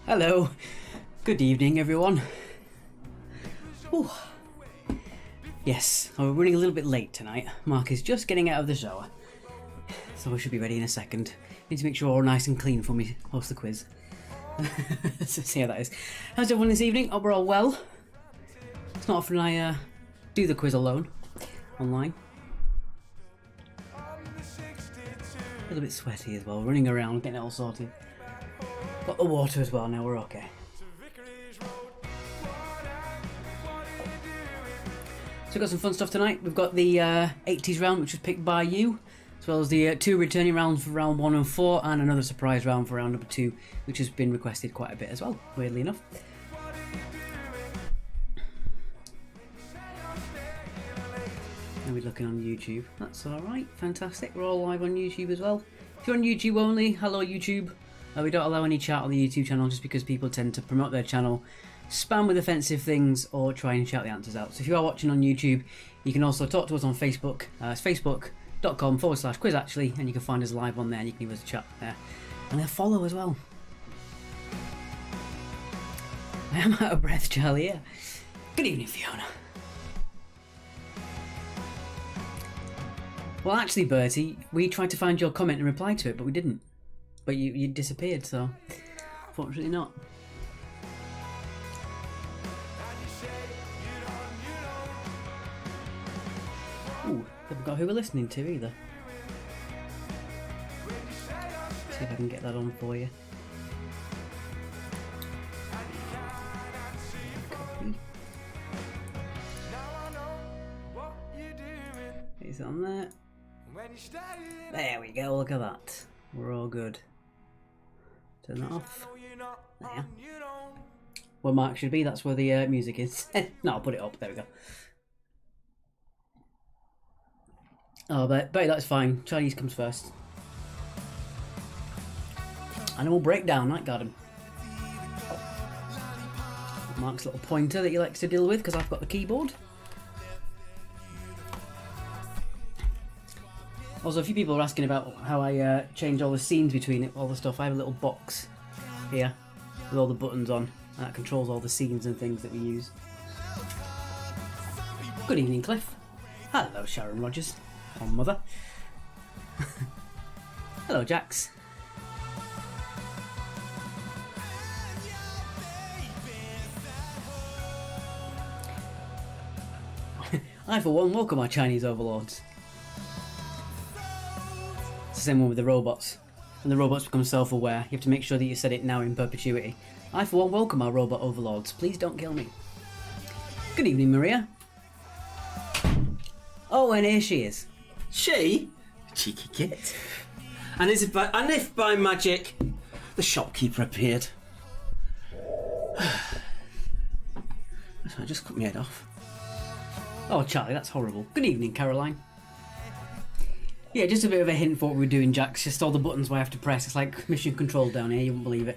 Hello, good evening everyone. Ooh. Yes, we're running a little bit late tonight. Mark is just getting out of the shower, so we should be ready in a second. Need to make sure we're all nice and clean before we host the quiz. So see how that is. How's everyone this evening? Hope we're all well. It's not often I do the quiz alone, online. A little bit sweaty as well, running around, getting it all sorted. Got the water as well, now we're okay. So we've got some fun stuff tonight. We've got the 80s round, which was picked by you, as well as the 2 returning rounds for round 1 and 4, and another surprise round for round number 2, which has been requested quite a bit as well, weirdly enough. And we're looking on YouTube. That's alright, fantastic. We're all live on YouTube as well. If you're on YouTube only, hello YouTube. We don't allow any chat on the YouTube channel just because people tend to promote their channel, spam with offensive things, or try and shout the answers out. So if you are watching on YouTube, you can also talk to us on Facebook. It's facebook.com/quiz actually, and you can find us live on there and you can give us a chat there. And they'll follow as well. I am out of breath, Charlie, yeah. Good evening, Fiona. Well, actually, Bertie, we tried to find your comment and reply to it, but we didn't. But you disappeared, so fortunately not. Ooh, haven't got who we're listening to either. See if I can get that on for you. Copy. Is it on there? There we go, look at that. We're all good. Turn that off. There. Where Mark should be, that's where the music is. No, I'll put it up, there we go. Oh, but that's fine. Chinese comes first. And we'll break down Night Garden. Mark's little pointer that he likes to deal with because I've got the keyboard. Also, a few people are asking about how I change all the scenes between all the stuff. I have a little box here with all the buttons on, and that controls all the scenes and things that we use. Good evening, Cliff. Hello, Sharon Rogers. Oh, mother. Hello, Jax. I, for one, welcome our Chinese overlords. It's the same one with the robots. When the robots become self-aware, you have to make sure that you set it now in perpetuity. I, for one, welcome our robot overlords. Please don't kill me. Good evening, Maria. Oh, and here she is. She? Cheeky git. And if by magic the shopkeeper appeared. I just cut my head off. Oh, Charlie, that's horrible. Good evening, Caroline. Yeah, just a bit of a hint for what we're doing, Jax. Just all the buttons I have to press. It's like mission control down here, you wouldn't believe it.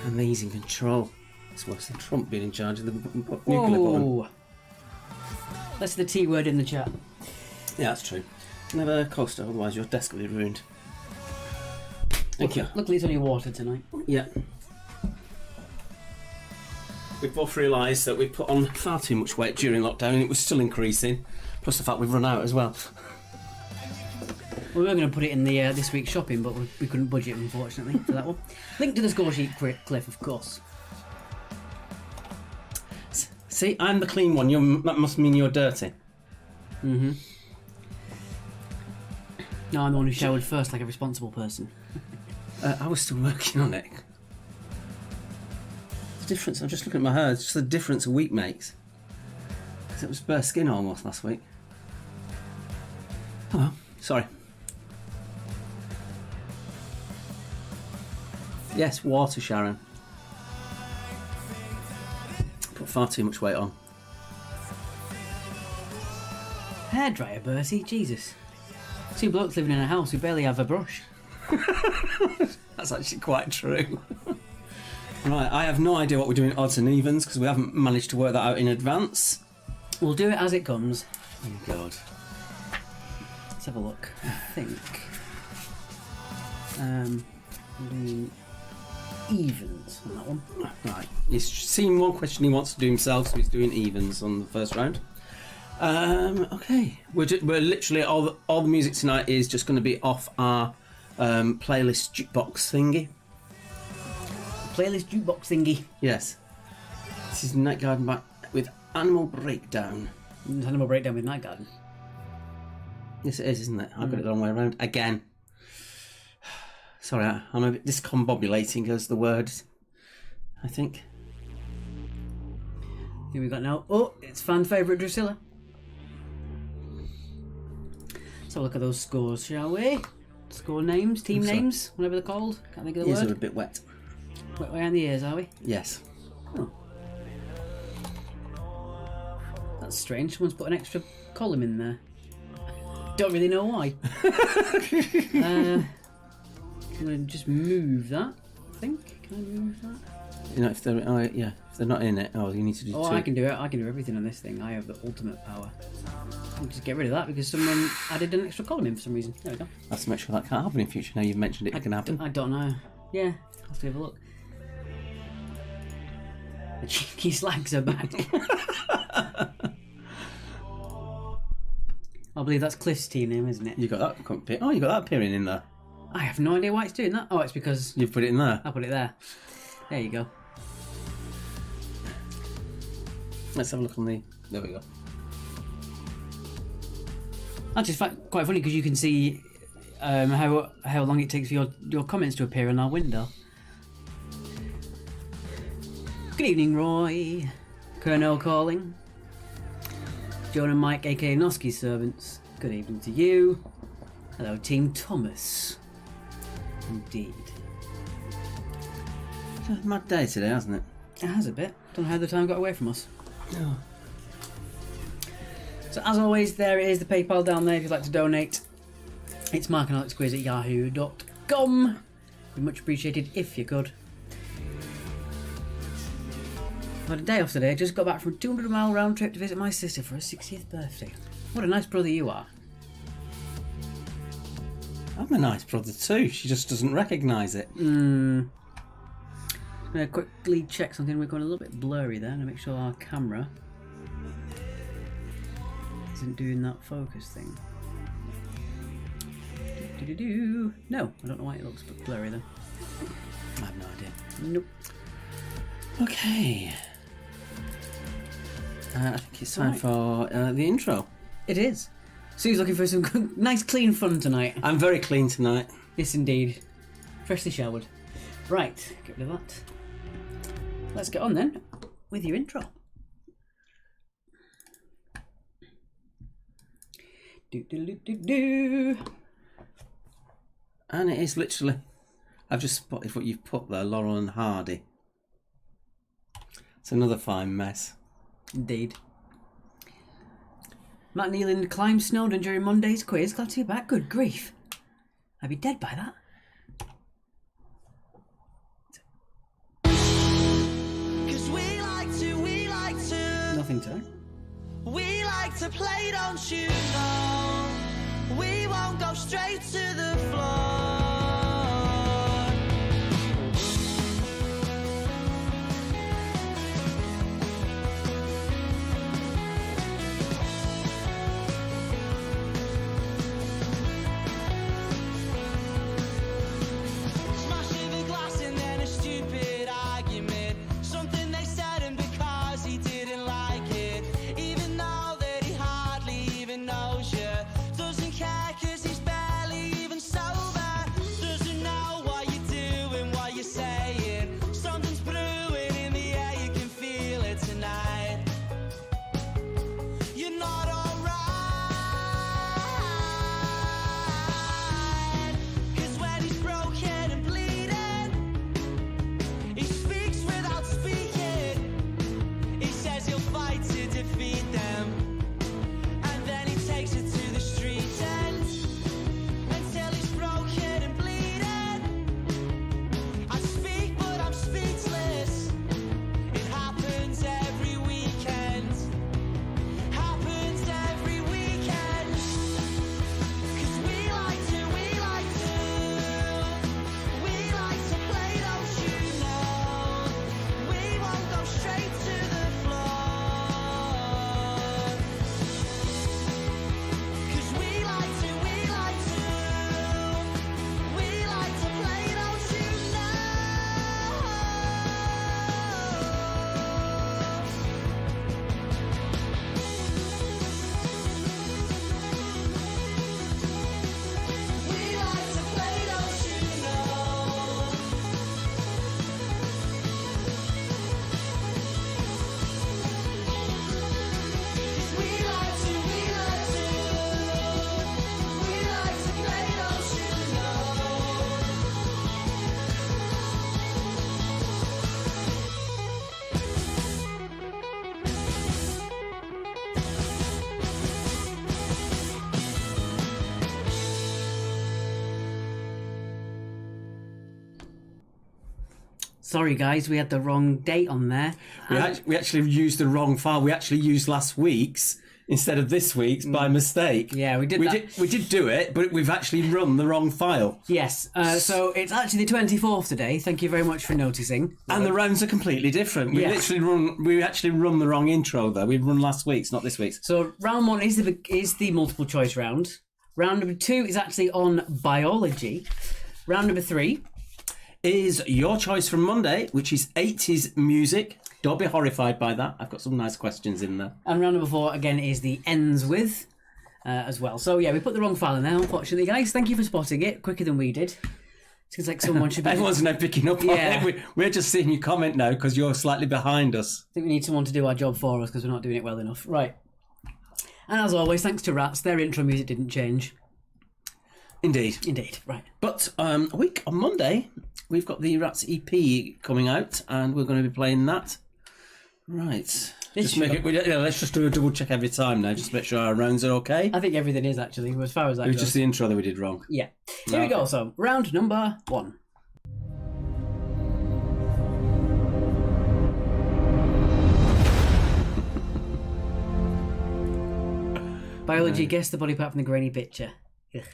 Amazing control. It's worse than Trump being in charge of the nuclear button. That's the T word in the chat. Yeah, that's true. Never coaster, otherwise your desk will be ruined. Thank you. Luckily it's only water tonight. Yeah. We've both realised that we put on far too much weight during lockdown and it was still increasing. Plus the fact we've run out as well. We were going to put it in the this week's shopping, but we couldn't budget, unfortunately, for that one. Link to the score sheet, Cliff, of course. See, I'm the clean one. That must mean you're dirty. Mm-hmm. No, I'm the one who showered first, like a responsible person. I was still working on it. The difference, I'm just looking at my hair, it's just the difference a week makes. Because it was bare skin almost last week. Oh well, sorry. Yes, water, Sharon. Put far too much weight on. Hairdryer, Bertie, Jesus. 2 blokes living in a house who barely have a brush. That's actually quite true. Right, I have no idea what we're doing odds and evens because we haven't managed to work that out in advance. We'll do it as it comes. Oh God. Let's have a look. I think I'm doing evens on that one. Right. He's seen one question he wants to do himself, so he's doing evens on the first round. Okay. We're literally all the music tonight is just going to be off our playlist jukebox thingy. Playlist jukebox thingy. Yes. This is Night Garden back with Animal Breakdown. Animal Breakdown with Night Garden. Yes, it is, isn't it? I've got it the wrong way around again. Sorry, I'm a bit discombobulating as the word, I think. Here we got now. Oh, it's fan favourite Drusilla. Let's have a look at those scores, shall we? Score names, team names, whatever they're called. Can't think of the Ears word. are a bit wet. Wet way around the ears, are we? Yes. Oh. That's strange. Someone's put an extra column in there. Don't really know why. I'm going to just move that, I think. Can I move that? You know, if they're not in it, you need to do two. I can do it. I can do everything on this thing. I have the ultimate power. I'll just get rid of that because someone added an extra column in for some reason. There we go. That's to make sure that can't happen in future. Now you've mentioned it can happen. I don't know. Yeah, I'll have to have a look. The cheeky slags are back. I believe that's Cliff's team name, isn't it? You got that? Oh, you got that appearing in there. I have no idea why it's doing that. Oh, it's because You've put it in there. I put it there. There you go. Let's have a look on the. There we go. That's just quite funny because you can see how long it takes for your comments to appear in our window. Good evening, Roy. Colonel calling. Joan and Mike, aka Noski's servants. Good evening to you. Hello, Team Thomas. Indeed. It's a mad day today, hasn't it? It has a bit. Don't know how the time got away from us. No. So as always, there is the PayPal down there if you'd like to donate. It's markandalexquiz@yahoo.com. Be much appreciated if you could. I had a day off today. I just got back from a 200-mile round trip to visit my sister for her 60th birthday. What a nice brother you are. I'm a nice brother too. She just doesn't recognise it. I'm going to quickly check something. We're going a little bit blurry there to make sure our camera isn't doing that focus thing. No, I don't know why it looks blurry then. I have no idea. Nope. Okay. I think it's time for the intro. It is. Sue's looking for some good, nice clean fun tonight. I'm very clean tonight. Yes, indeed. Freshly showered. Right, get rid of that. Let's get on then with your intro. Do. And it is literally. I've just spotted what you've put there, Laurel and Hardy. It's another fine mess. Indeed. Matt Neelan climbed Snowdon during Monday's quiz. Glad to be back. Good grief. I'd be dead by that. 'Cause we like to. Nothing to. We like to play, don't you know? We won't go straight to the floor. Smashing the glass and then a stupid argument. Something they said and because he didn't like it. Even though that he hardly even knows you. Doesn't care 'cause he's barely even sober. Sorry, guys, we had the wrong date on there. We actually used the wrong file. We actually used last week's instead of this week's by mistake. Yeah, we did that. We did do it, but we've actually run the wrong file. Yes, so it's actually the 24th today. Thank you very much for noticing. And the rounds are completely different. We actually run the wrong intro though. We've run last week's, not this week's. So round 1 is the multiple choice round. Round number 2 is actually on biology. Round number 3 is your choice from Monday, which is 80s music. Don't be horrified by that. I've got some nice questions in there. And round number 4, again, is the ends with as well. So, yeah, we put the wrong file in there, unfortunately, guys. Thank you for spotting it quicker than we did. It seems like someone should be... Everyone's now picking up on it. We're just seeing you comment now because you're slightly behind us. I think we need someone to do our job for us because we're not doing it well enough. Right. And as always, thanks to Rats, their intro music didn't change. Indeed. Right. But a week on Monday, we've got the Rats EP coming out, and we're going to be playing that. Right. Let's just do a double check every time now, just to make sure our rounds are okay. I think everything is actually, as far as that It was goes. just the intro that we did wrong. Yeah. Here we go. So, round number 1. Biology, guess the body part from the grainy picture. Ugh.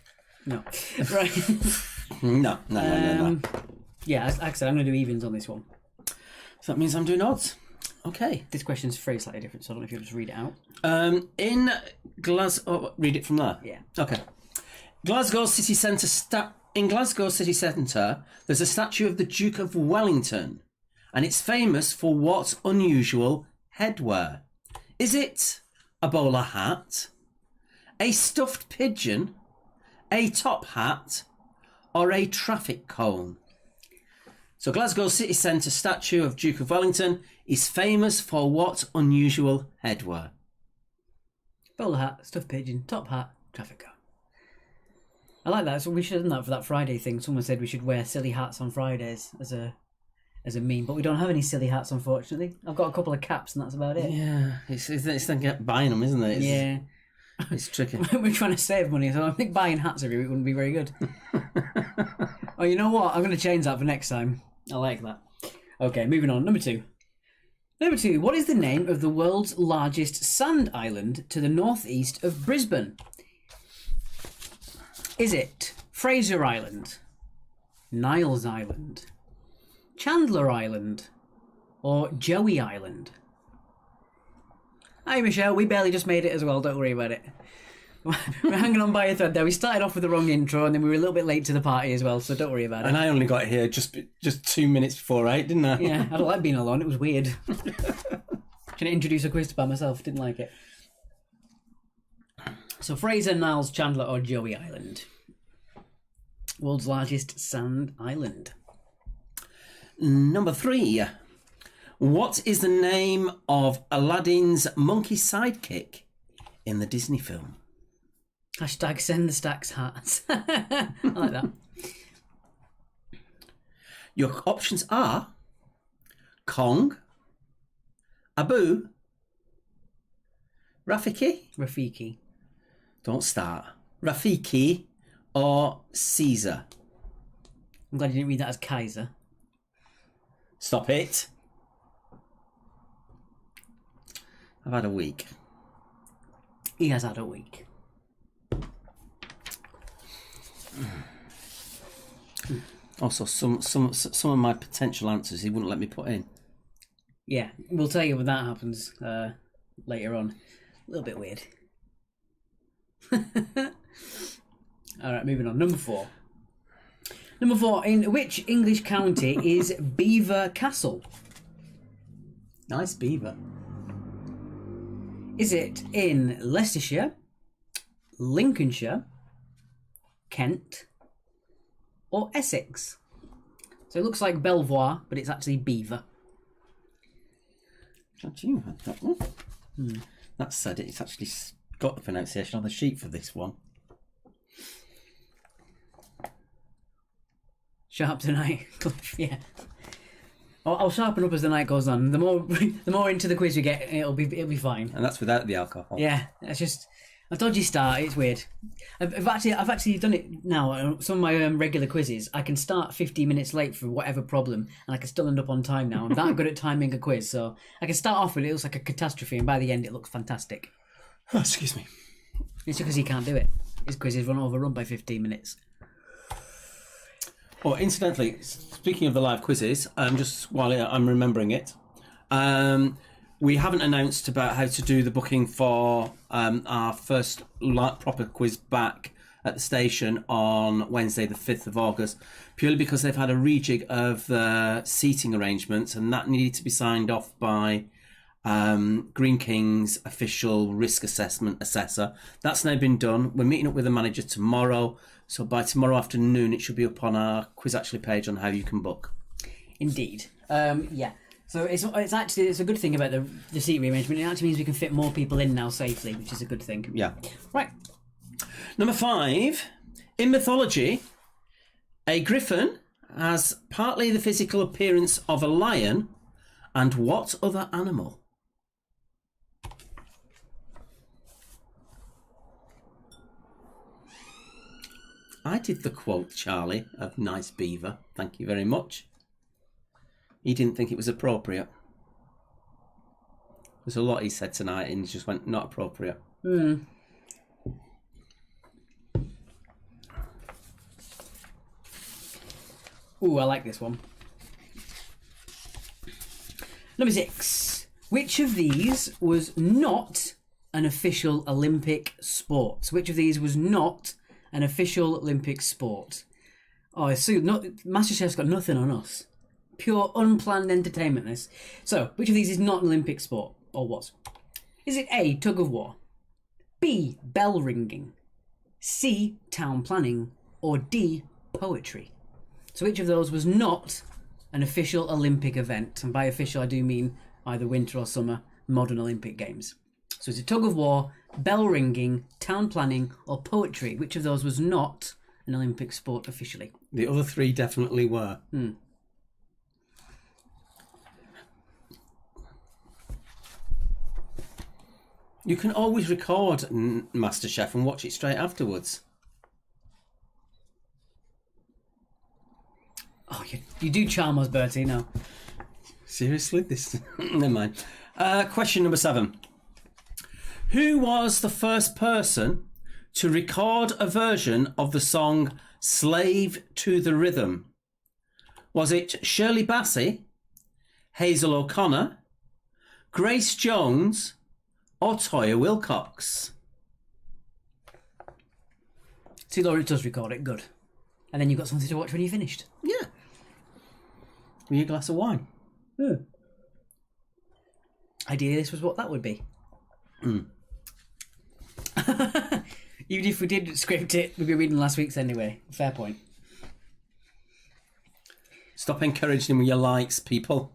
No. Right. No. Yeah, like I said, I'm going to do evens on this one. So that means I'm doing odds. Okay. This question's phrased slightly different, so I don't know if you'll just read it out. In Glasgow... read it from there? Yeah. Okay. Glasgow City Centre... In Glasgow City Centre, there's a statue of the Duke of Wellington, and it's famous for what unusual headwear? Is it a bowler hat, a stuffed pigeon, a top hat, or a traffic cone? So Glasgow City Centre statue of Duke of Wellington is famous for what unusual headwear? Bowler hat, stuffed pigeon, top hat, traffic cone. I like that. So we should have done that for that Friday thing. Someone said we should wear silly hats on Fridays as a meme, but we don't have any silly hats, unfortunately. I've got a couple of caps, and that's about it. Yeah, it's then buying them, isn't it? Yeah. It's tricky. We're trying to save money, so I think buying hats every week wouldn't be very good. Oh, you know what? I'm going to change that for next time. I like that. Okay, moving on. Number 2. Number 2. What is the name of the world's largest sand island to the northeast of Brisbane? Is it Fraser Island, Niles Island, Chandler Island, or Joey Island? Hi, Michelle. We barely just made it as well. Don't worry about it. We're hanging on by a thread there. We started off with the wrong intro, and then we were a little bit late to the party as well, so don't worry about it. And I only got here just 2 minutes before 8, didn't I? Yeah, I don't like being alone. It was weird. Trying to introduce a quiz by myself. Didn't like it. So Fraser, Niles, Chandler, or Joey Island? World's largest sand island. Number 3. What is the name of Aladdin's monkey sidekick in the Disney film? Hashtag send the stacks hats. I like that. Your options are Kong, Abu, Rafiki. Don't start. Rafiki or Caesar. I'm glad you didn't read that as Kaiser. Stop it. I've had a week. He has had a week. Also, some of my potential answers he wouldn't let me put in. Yeah, we'll tell you when that happens later on. A little bit weird. Alright, moving on. Number 4. Number 4. In which English county is Belvoir Castle? Nice beaver. Is it in Leicestershire, Lincolnshire, Kent, or Essex? So it looks like Belvoir, but it's actually Beaver. Don't you have that one? That said it. It's actually got the pronunciation on the sheet for this one. Sharp tonight, Cliff. Yeah. I'll sharpen up as the night goes on. The more into the quiz we get, it'll be fine. And that's without the alcohol. Yeah, it's just A dodgy start. It's weird. I've actually done it now. Some of my regular quizzes, I can start 15 minutes late for whatever problem, and I can still end up on time now. I'm that good at timing a quiz, so I can start off with it looks like a catastrophe, and by the end it looks fantastic. Oh, excuse me. It's because he can't do it. His quizzes overrun by 15 minutes. Oh, incidentally, speaking of the live quizzes, just while I'm remembering it, we haven't announced about how to do the booking for our first proper quiz back at the station on Wednesday, the 5th of August, purely because they've had a rejig of the seating arrangements, and that needed to be signed off by Green King's official risk assessment assessor. That's now been done. We're meeting up with the manager tomorrow, so by tomorrow afternoon it should be up on our Quiz Actually page on how you can book. Indeed. Yeah. So it's a good thing about the seat rearrangement. It actually means we can fit more people in now safely, which is a good thing. Yeah. Right. Number 5. In mythology, a griffin has partly the physical appearance of a lion, and what other animal? I did the quote, Charlie, of Nice Beaver. Thank you very much. He didn't think it was appropriate. There's a lot he said tonight and he just went, not appropriate. Ooh, I like this one. Number 6. Which of these was not an official Olympic sport? Which of these was not an official Olympic sport? Oh, I see. MasterChef's got nothing on us. Pure unplanned entertainment, this. So, which of these is not an Olympic sport, or was? Is it A, tug of war, B, bell ringing, C, town planning, or D, poetry? So which of those was not an official Olympic event? And by official, I do mean either winter or summer modern Olympic Games. So is it tug of war, bell ringing, town planning, or poetry? Which of those was not an Olympic sport officially? The other 3 definitely were. You can always record MasterChef and watch it straight afterwards. Oh, you do charm us, Bertie, no. Seriously? This? Never mind. Question number 7. Who was the first person to record a version of the song Slave to the Rhythm? Was it Shirley Bassey, Hazel O'Connor, Grace Jones, or Toyah Wilcox? See, Lawrence does record it, good. And then you've got something to watch when you're finished. Yeah. With your glass of wine. Ideally, this was what that would be. Even if we did script it, we'd be reading last week's anyway. Fair point. Stop encouraging him with your likes, people.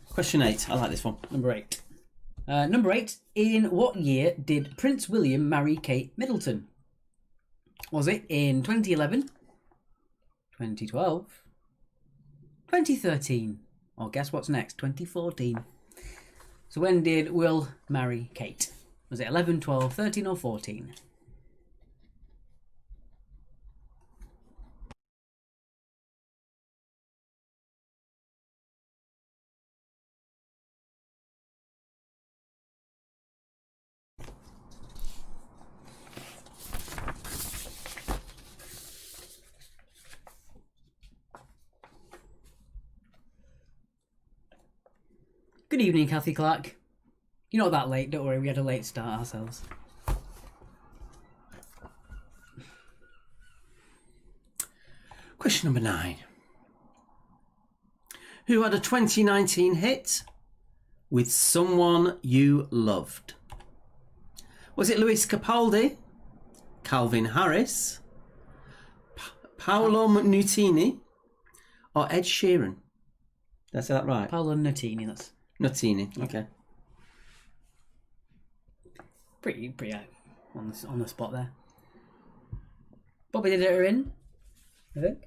Question 8. I like this one. Number 8. Number 8. In what year did Prince William marry Kate Middleton? Was it in 2011, 2012, 2013, or guess what's next? 2014. So when did Will marry Kate? Was it 11, 12, 13, or 14? Good evening, Kathy Clark. You're not that late, don't worry, we had a late start ourselves. Question number 9. Who had a 2019 hit with Someone You Loved? Was it Lewis Capaldi, Calvin Harris, Paolo Nutini, or Ed Sheeran? Did I say that right? Paolo Nutini, that's Nutini, okay. pretty on the spot there. Bobby did it in, I think.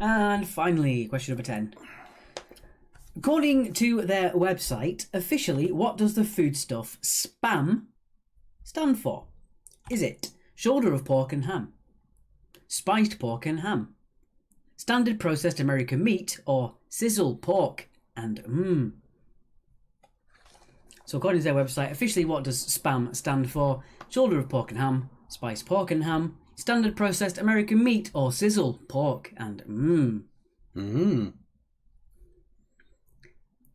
And finally, question number 10. According to their website, officially, what does the foodstuff SPAM stand for? Is it shoulder of pork and ham, spiced pork and ham, standard processed American meat, or sizzle pork and So according to their website, officially, what does SPAM stand for? Shoulder of pork and ham, spiced pork and ham, standard processed American meat, or sizzle pork and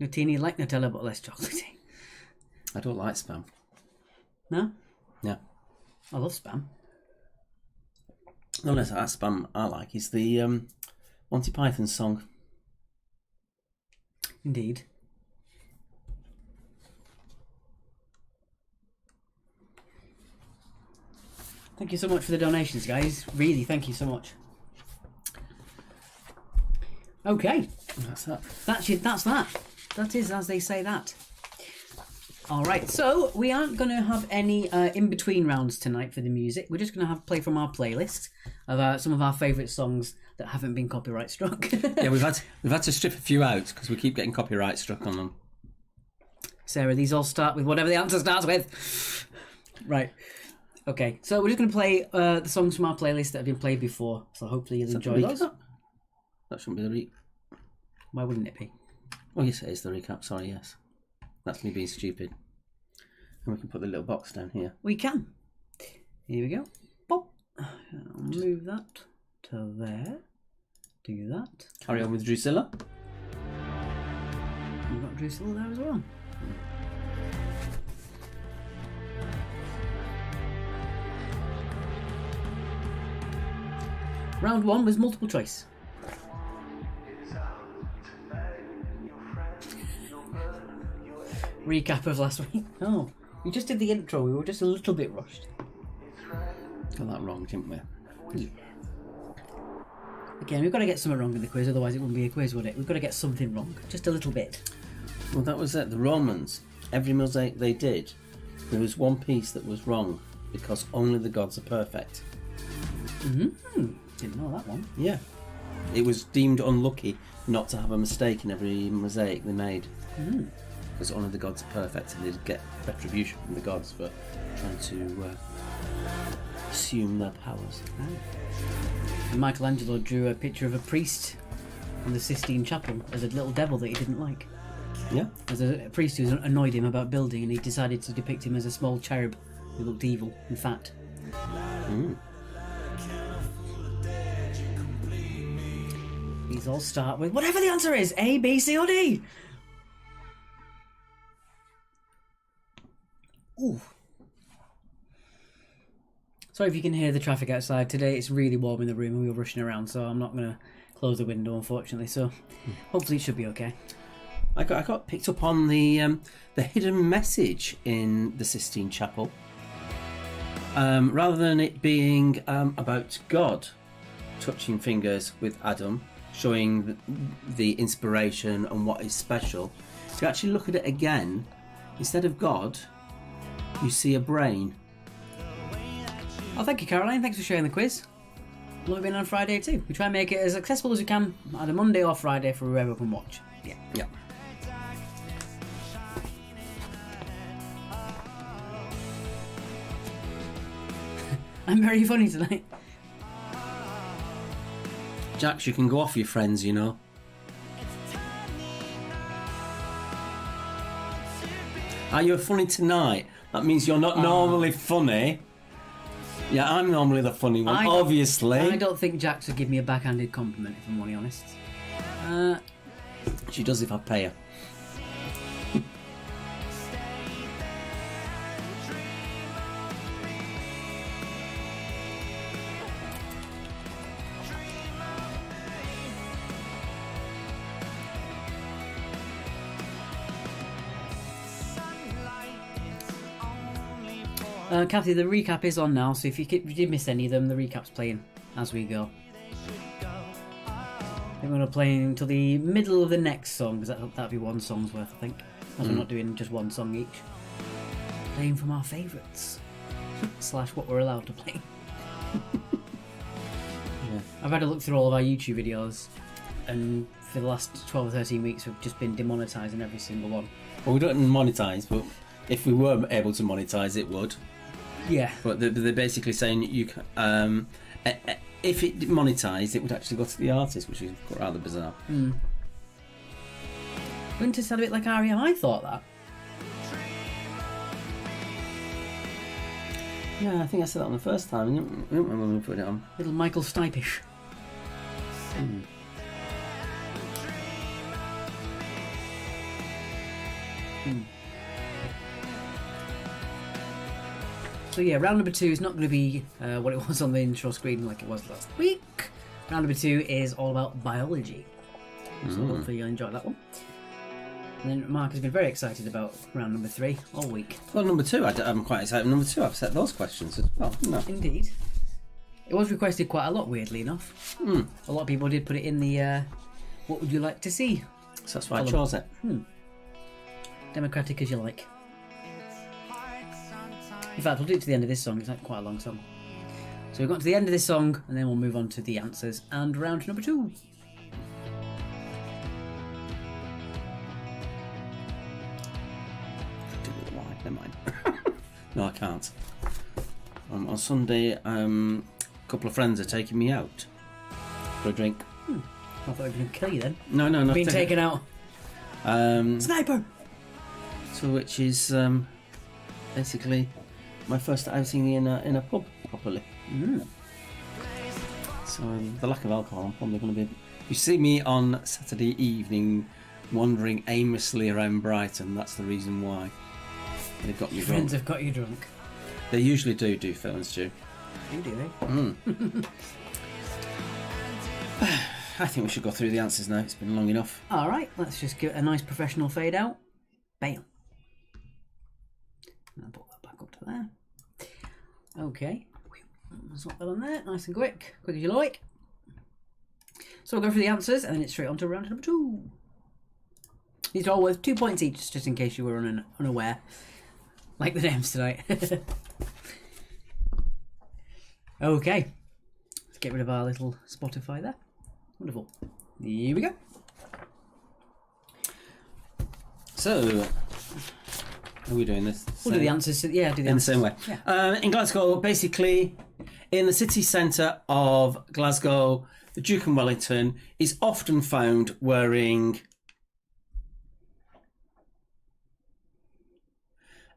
Nutini like Nutella but less chocolatey. I don't like spam. No? Yeah. I love Spam. The only that spam I like is the Monty Python song. Indeed. Thank you so much for the donations, guys. Really, thank you so much. Okay. That's that. That's that. That is as they say that. Alright, so we aren't going to have any in-between rounds tonight for the music. We're just going to have play from our playlist of some of our favourite songs that haven't been copyright struck. Yeah, we've had to strip a few out because we keep getting copyright struck on them. Sarah, these all start with whatever the answer starts with. Right. Okay, so we're just going to play the songs from our playlist that have been played before. So hopefully you'll enjoy those. That shouldn't be the recap. Why wouldn't it be? Oh, yes, it is the recap. Sorry, yes. That's me being stupid. And we can put the little box down here. We can. Here we go. Pop. I'll move that to there. Do that. Carry on with Drusilla. We've got Drusilla there as well. Round 1 was multiple choice. Recap of last week. Oh, we just did the intro. We were just a little bit rushed. Got that wrong, didn't we? Yeah. Again, we've got to get something wrong in the quiz, otherwise it wouldn't be a quiz, would it? We've got to get something wrong, just a little bit. Well, that was it. The Romans, every mosaic they did, there was one piece that was wrong because only the gods are perfect. Didn't know that one. Yeah. It was deemed unlucky not to have a mistake in every mosaic they made. Because only the gods are perfect and they'd get retribution from the gods for trying to assume their powers. And Michelangelo drew a picture of a priest in the Sistine Chapel as a little devil that he didn't like. Yeah. As a priest who annoyed him about building, and he decided to depict him as a small cherub who looked evil and fat. These all start with whatever the answer is, A, B, C or D. Ooh. Sorry if you can hear the traffic outside. Today it's really warm in the room and we were rushing around, so I'm not going to close the window, unfortunately. So hopefully it should be okay. I got picked up on the hidden message in the Sistine Chapel. Rather than it being about God touching fingers with Adam, showing the inspiration and what is special, if you actually look at it again, instead of God, you see a brain. Oh, thank you, Caroline. Thanks for sharing the quiz. Love it being on Friday too. We try and make it as accessible as we can, either Monday or Friday for whoever can watch. Yeah. Yeah. I'm very funny tonight. Jax, you can go off your friends, you know. Are you funny tonight? That means you're not normally funny. Yeah, I'm normally the funny one, obviously. I don't think Jax would give me a backhanded compliment, if I'm really honest. She does if I pay her. Kathy, the recap is on now, so if you did miss any of them, the recap's playing as we go. I'm going to play until the middle of the next song, because that'll be one song's worth, I think. As we're not doing just one song each. Playing from our favourites. / what we're allowed to play. Yeah. I've had a look through all of our YouTube videos, and for the last 12 or 13 weeks we've just been demonetising every single one. Well, we don't monetise, but if we were able to monetise, it would. Yeah. But they're basically saying you can, if it monetised, it would actually go to the artist, which is rather bizarre. Wouldn't it sound a bit like R.E.M? I thought that. Yeah, I think I said that on the first time. I don't remember when we put it on. Little Michael Stipish. So yeah, round number 2 is not going to be what it was on the intro screen like it was last week. Round number 2 is all about biology. So hopefully you'll enjoy that one. And then Mark has been very excited about round number 3 all week. Well, number 2, I'm quite excited. Number 2, I've set those questions as well. No. Indeed. It was requested quite a lot, weirdly enough. A lot of people did put it in the what would you like to see? So that's why I chose it. Democratic as you like. In fact, we'll do it to the end of this song. It's like quite a long song. So we've got to the end of this song, and then we'll move on to the answers and round number 2. Never mind. No, I can't. On Sunday, a couple of friends are taking me out for a drink. I thought I was going to kill you then. No, not Being taken out. Sniper! So which is basically my first outing in a pub properly. So the lack of alcohol, I'm probably going to be. You see me on Saturday evening wandering aimlessly around Brighton. That's the reason why they got me Friends drunk. have got you drunk. They usually do Phil and Stu. Do they? I think we should go through the answers now. It's been long enough. Alright, let's just give it a nice professional fade out. Bam. And I'll put that back up to there. Okay. Swap that on there, nice and quick. Quick as you like. So we'll go through the answers and then it's straight on to round number 2. These are all worth 2 points each, just in case you were unaware. Like the names tonight. Okay. Let's get rid of our little Spotify there. Wonderful. Here we go. So, are we doing this? We'll do the answers. Yeah, do the in answers. the same way. Yeah. In Glasgow, basically, in the city centre of Glasgow, the Duke and Wellington is often found wearing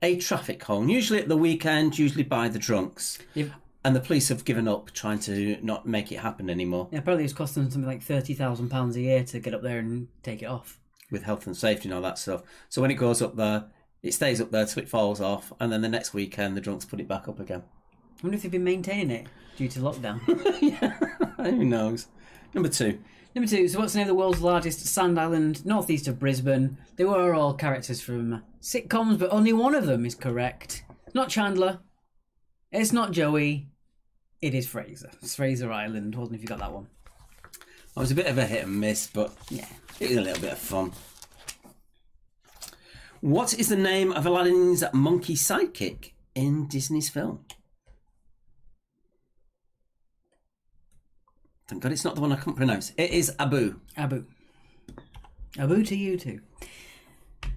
a traffic cone, usually at the weekend, usually by the drunks. Yep. And the police have given up trying to not make it happen anymore. Yeah, apparently it's costing them something like £30,000 a year to get up there and take it off. With health and safety and all that stuff. So when it goes up there, it stays up there till it falls off, and then the next weekend the drunks put it back up again. I wonder if they've been maintaining it due to lockdown. Yeah, who knows? Number 2. Number 2, so what's the name of the world's largest sand island northeast of Brisbane? They were all characters from sitcoms, but only one of them is correct. It's not Chandler. It's not Joey. It is Fraser. It's Fraser Island. Wasn't if you got that one. It was a bit of a hit and miss, but Yeah. it was a little bit of fun. What is the name of Aladdin's monkey sidekick in Disney's film? Thank God it's not the one I can't pronounce. It is Abu. Abu. Abu to you too.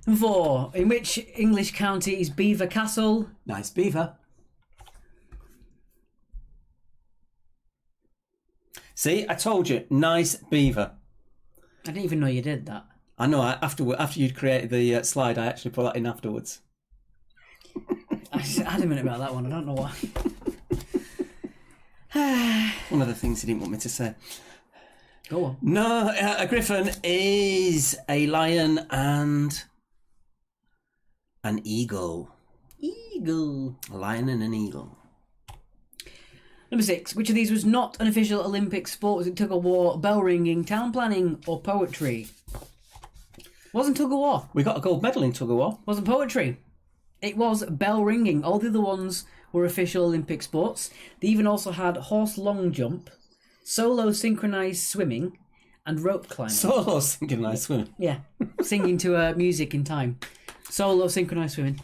Number 4. In which English county is Beaver Castle? Nice beaver. See, I told you, nice beaver. I didn't even know you did that. I know. After you'd created the slide, I actually put that in afterwards. I was adamant about that one. I don't know why. One of the things he didn't want me to say. Go on. No, a griffin is a lion and an eagle. Eagle. A lion and an eagle. Number 6. Which of these was not an official Olympic sport? Was it tug of war, bell ringing, town planning, or poetry? Wasn't tug of war. We got a gold medal in tug of war. Wasn't poetry. It was bell ringing. All the other ones were official Olympic sports. They even also had horse long jump, solo synchronized swimming, and rope climbing. Solo synchronized swimming. Yeah, singing to music in time. Solo synchronized swimming.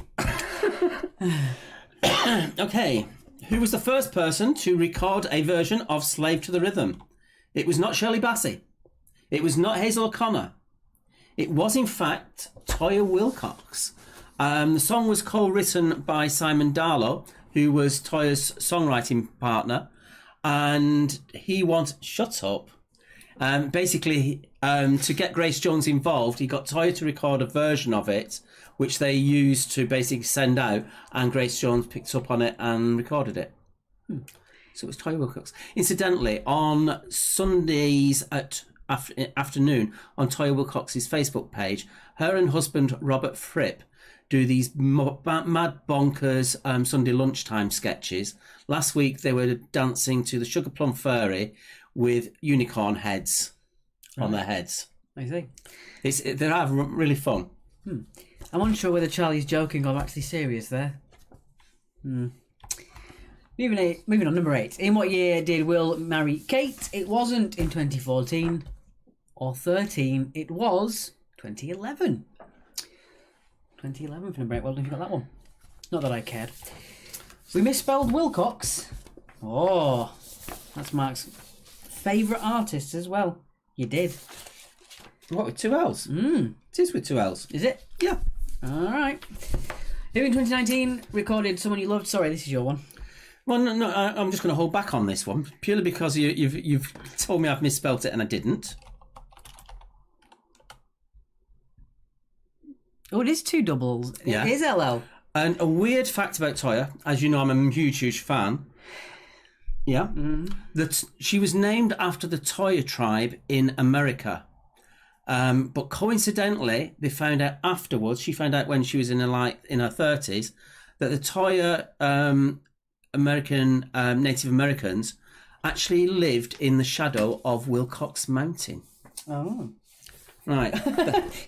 Okay. Who was the first person to record a version of Slave to the Rhythm? It was not Shirley Bassey. It was not Hazel O'Connor. It was, in fact, Toyah Willcox. The song was co-written by Simon Darlow, who was Toyah's songwriting partner, and he wanted... Shut up. Basically, to get Grace Jones involved, he got Toyah to record a version of it, which they used to basically send out, and Grace Jones picked up on it and recorded it. So it was Toyah Willcox. Incidentally, on Sundays at afternoon on Toyah Willcox's Facebook page, her and husband Robert Fripp do these mad bonkers Sunday lunchtime sketches. Last week they were dancing to the Sugar Plum Fairy with unicorn heads on their heads. I see. They're having really fun. I'm unsure whether Charlie's joking or actually serious there. Moving on, number 8. In what year did Will marry Kate? It wasn't in 2014 or 13. It was 2011. 2011 for number 8. Well done if you got that one. Not that I cared. We misspelled Willcox. Oh, that's Mark's favourite artist as well. You did. What, with 2 L's? It is with 2 L's. Is it? Yeah. All right. Who in 2019 recorded Someone You Loved? Sorry, this is your one. Well, no, I'm just going to hold back on this one purely because you've told me I've misspelt it and I didn't. Oh, it is 2 doubles. Yeah. It is LL. And a weird fact about Toyah, as you know, I'm a huge fan. Yeah. That she was named after the Toyah tribe in America. But coincidentally, they found out afterwards, she found out when she was in her 30s, that the Toyah Native Americans actually lived in the shadow of Willcox Mountain. Oh. Right.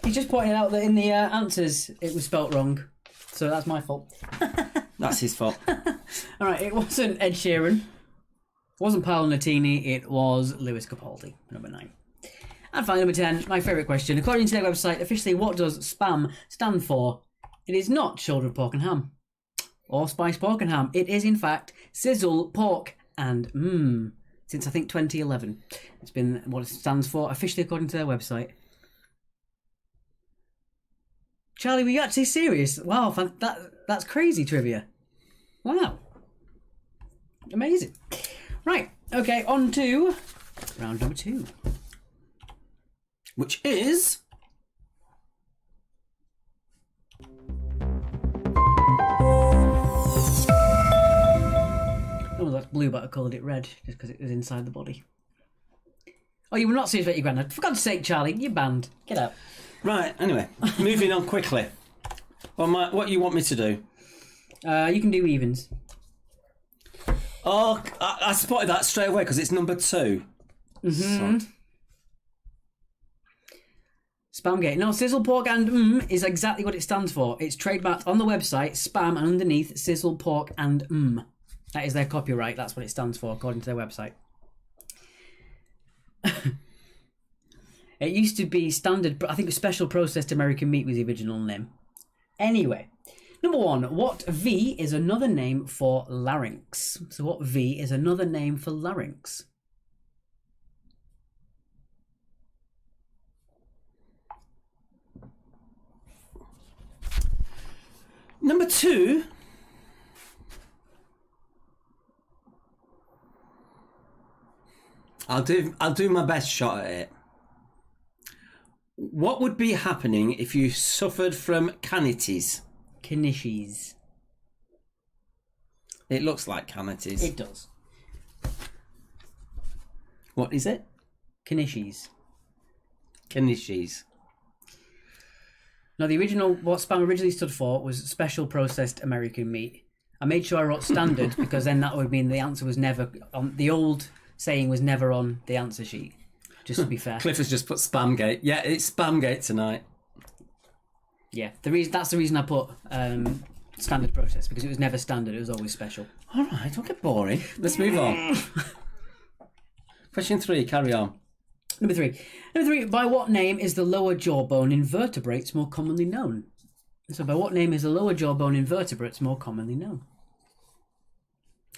He's just pointing out that in the answers it was spelt wrong. So that's my fault. That's his fault. All right, it wasn't Ed Sheeran. It wasn't Paolo Nutini. It was Lewis Capaldi, number 9. And finally, number 10, my favourite question. According to their website, officially, what does SPAM stand for? It is not shoulder of pork and ham. Or spiced pork and ham. It is, in fact, sizzle, pork, and since I think 2011. It's been what it stands for, officially according to their website. Charlie, were you actually serious? Wow, that's crazy trivia. Wow. Amazing. Right, okay, on to round number 2. Which is... Oh, that's blue, but I called it red just because it was inside the body. Oh, you were not serious about your granddad. For God's sake, Charlie, you're banned. Get out. Right, anyway, moving on quickly. What you want me to do? You can do evens. Oh, I spotted that straight away because it's number 2. Sod. Spamgate. No, sizzle, pork, and is exactly what it stands for. It's trademarked on the website, spam, and underneath, sizzle, pork, and That is their copyright. That's what it stands for, according to their website. It used to be standard, but I think special processed American meat was the original name. Anyway, number 1. What V is another name for larynx? So what V is another name for larynx? Number 2. I'll do my best shot at it. What would be happening if you suffered from canities? Knishes. It looks like canities. It does. What is it? Knishes. Knishes. No, the original, what SPAM originally stood for was special processed American meat. I made sure I wrote standard because then that would mean the answer was never on, the old saying was never on the answer sheet, just to be fair. Cliff has just put Spamgate. Yeah, it's Spamgate tonight. Yeah, that's the reason I put standard process, because it was never standard, it was always special. All right, don't get boring. Let's move on. Question 3, carry on. Number 3, by what name is the lower jawbone in vertebrates more commonly known? So by what name is the lower jawbone in vertebrates more commonly known?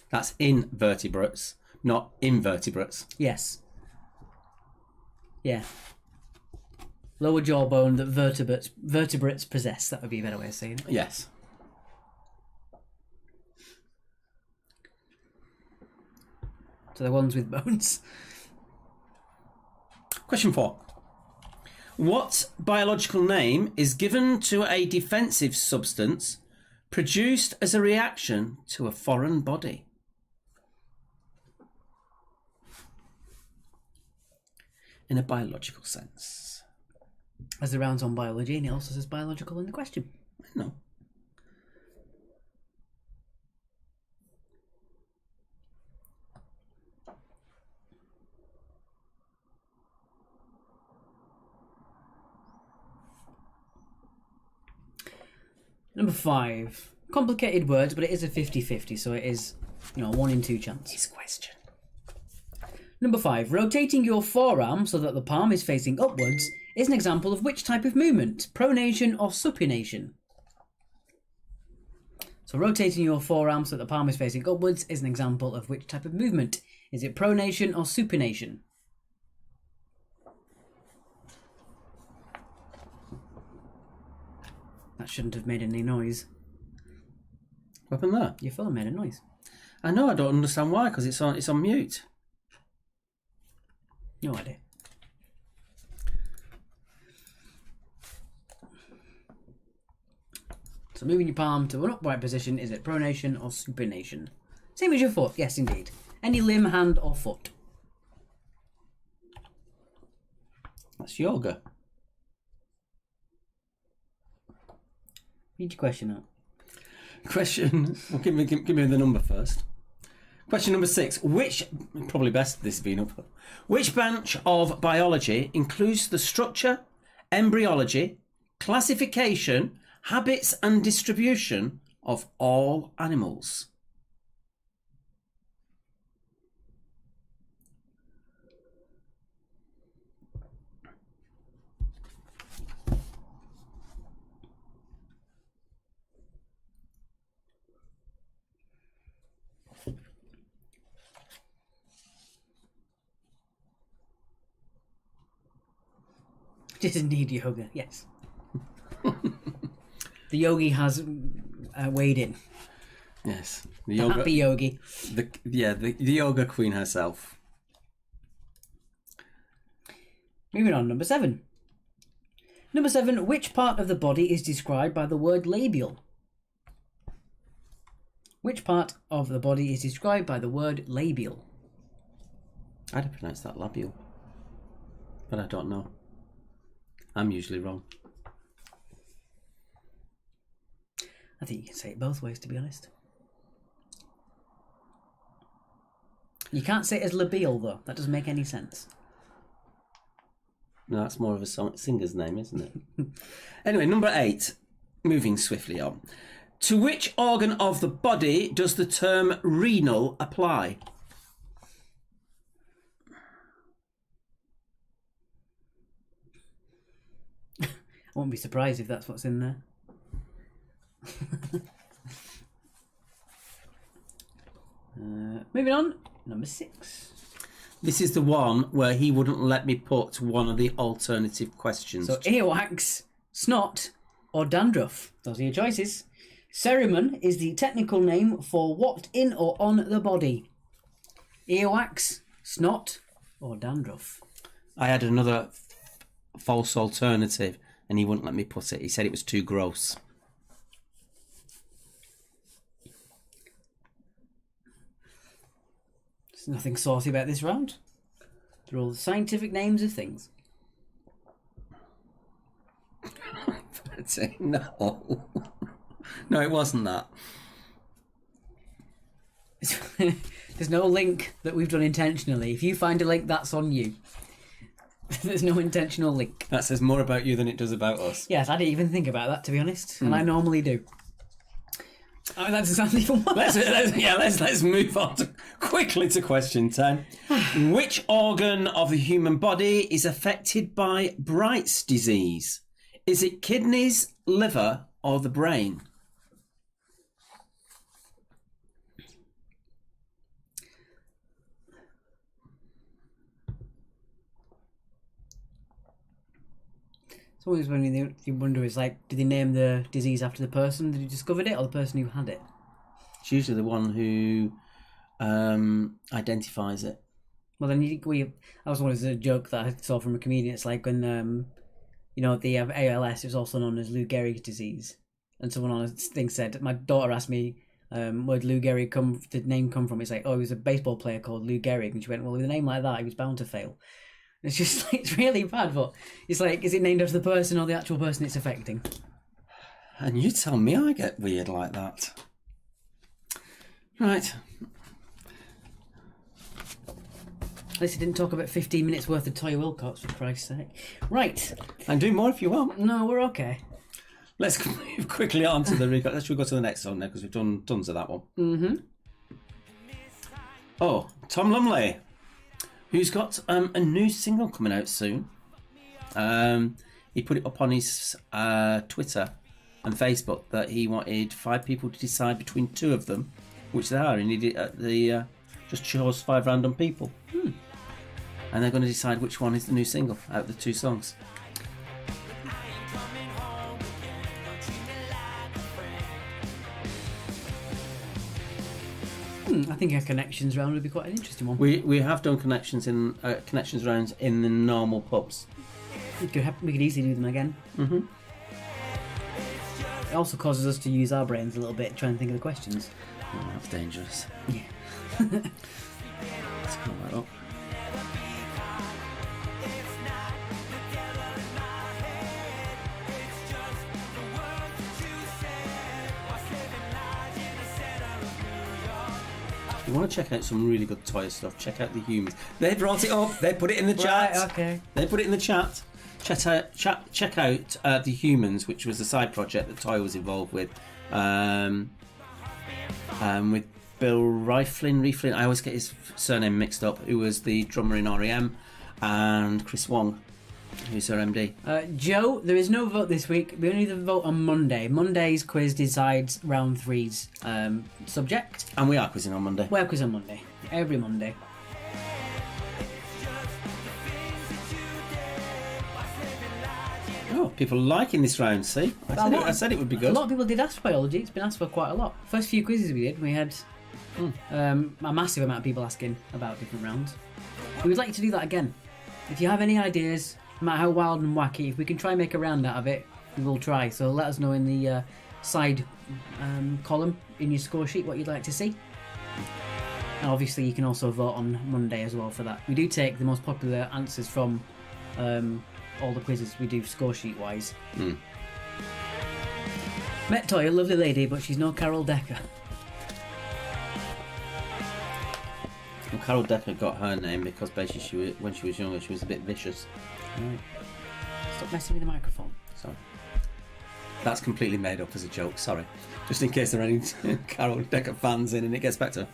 That's invertebrates, not invertebrates. Yes. Yeah. Lower jawbone that vertebrates possess. That would be a better way of saying it. Yes. So the ones with bones. Question 4. What biological name is given to a defensive substance produced as a reaction to a foreign body? In a biological sense. As the rounds on biology, and it also says biological in the question. No. Number 5. Complicated words, but it is a 50-50, so it is, a 1 in 2 chance. This question. Number 5. Rotating your forearm so that the palm is facing upwards is an example of which type of movement? Pronation or supination? So rotating your forearm so that the palm is facing upwards is an example of which type of movement? Is it pronation or supination? That shouldn't have made any noise. What happened there? Your phone made a noise. I know, I don't understand why, because it's on mute. No idea. So moving your palm to an upright position, is it pronation or supination? Same as your foot, yes indeed. Any limb, hand or foot. That's yoga. Read your question out. Question. Well, give me the number first. Question number 6. Probably best this being up. Which branch of biology includes the structure, embryology, classification, habits and distribution of all animals? It is indeed yoga, yes. The yogi has weighed in. Yes. The happy yogi. The yoga queen herself. Moving on, number 7. Number 7, which part of the body is described by the word labial? Which part of the body is described by the word labial? I'd have pronounced that labial. But I don't know. I'm usually wrong. I think you can say it both ways, to be honest. You can't say it as labial, though. That doesn't make any sense. No, that's more of a singer's name, isn't it? Anyway, number 8. Moving swiftly on. To which organ of the body does the term renal apply? I won't be surprised if that's what's in there. Moving on, number 6. This is the one where he wouldn't let me put one of the alternative questions. So earwax, snot, or dandruff. Those are your choices. Cerumen is the technical name for what in or on the body. Earwax, snot, or dandruff. I had another false alternative and he wouldn't let me put it. He said it was too gross. There's nothing saucy about this round. They're all the scientific names of things. I'd say no. No, it wasn't that. There's no link that we've done intentionally. If you find a link, that's on you. There's no intentional link. That says more about you than it does about us. Yes, I didn't even think about that, to be honest. And I normally do. I mean, that's exactly for what. Let's move on quickly to question 10. Which organ of the human body is affected by Bright's disease? Is it kidneys, liver, or the brain? It's always when you wonder is like, did they name the disease after the person who discovered it or the person who had it? It's usually the one who identifies it. Well, then that was one of the joke that I saw from a comedian. It's like when they have ALS. It's also known as Lou Gehrig's disease. And someone on a thing said, my daughter asked me, where'd Lou Gehrig the name come from? It's like, oh, he was a baseball player called Lou Gehrig. And she went, well, with a name like that, he was bound to fail. It's just like, it's really bad, but it's like, is it named after the person or the actual person it's affecting? And you tell me I get weird like that. Right. At least I didn't talk about 15 minutes worth of Toya Wilcox, for Christ's sake. Right. And do more if you want. No, we're okay. Let's move quickly on to the record. Let's go to the next song now because we've done tons of that one. Mm-hmm. Oh, Tom Lumley, who's got a new single coming out soon. He put it up on his Twitter and Facebook that he wanted 5 people to decide between 2 of them, which they are, and he did just chose 5 random people. And they're going to decide which one is the new single out of the 2 songs. I think a connections round would be quite an interesting one. We have done connections rounds in the normal pubs. We could easily do them again. Mm-hmm. It also causes us to use our brains a little bit, trying to think of the questions. Oh, that's dangerous. Yeah. Let's call that up. If you want to check out some really good Toya stuff, check out The Humans. They brought it up. They put it in the chat. Right, okay. They put it in the chat. Check out The Humans, which was a side project that Toya was involved with Bill Rieflin. I always get his surname mixed up. Who was the drummer in REM, and Chris Wong, who's her MD. Joe, there is no vote this week. We only vote on Monday. Monday's quiz decides round 3's subject. And we are quizzing on Monday. We're quiz on Monday. Every Monday. Oh, people are liking this round, see? I said it would be good. A lot of people did ask for biology. It's been asked for quite a lot. First few quizzes we did, we had a massive amount of people asking about different rounds. We would like to do that again. If you have any ideas, no matter how wild and wacky, if we can try and make a round out of it, we will try. So let us know in the side column in your score sheet what you'd like to see. And obviously you can also vote on Monday as well for that. We do take the most popular answers from all the quizzes we do score sheet wise. Met Toya, lovely lady, but she's no Carol Decker. Well, Carol Decker got her name because basically when she was younger she was a bit vicious. Right. Stop messing with the microphone. Sorry. That's completely made up as a joke, sorry. Just in case there are any Carol Decker fans in and it gets better.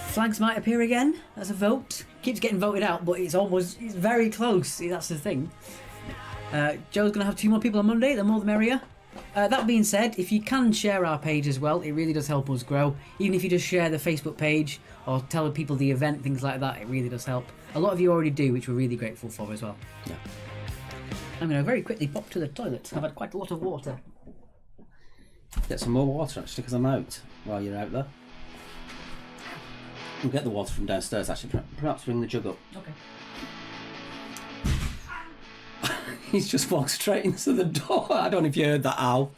Flags might appear again as a vote. Keeps getting voted out, but it's very close. That's the thing. Joe's going to have 2 more people on Monday. The more the merrier. That being said, if you can share our page as well, it really does help us grow. Even if you just share the Facebook page or tell people the event, things like that, it really does help. A lot of you already do, which we're really grateful for as well. Yeah. I'm going to very quickly pop to the toilet. I've had quite a lot of water. Get some more water actually because I'm out while you're out there. We'll get the water from downstairs actually. Perhaps bring the jug up. Okay. He's just walked straight into the door. I don't know if you heard that, Al.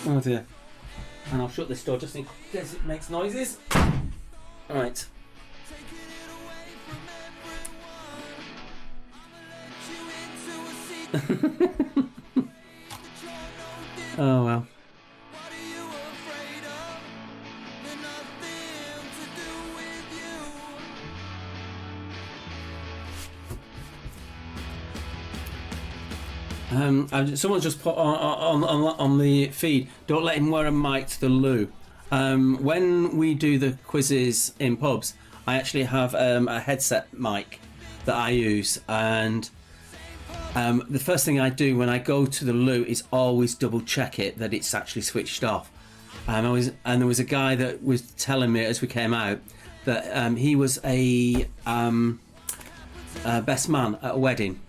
Oh dear. And I'll shut this door just in case it makes noises. Right. Oh well. Someone's just put on the feed, don't let him wear a mic to the loo. When we do the quizzes in pubs, I actually have a headset mic that I use, and the first thing I do when I go to the loo is always double check it that it's actually switched off. And there was a guy that was telling me as we came out that he was a best man at a wedding,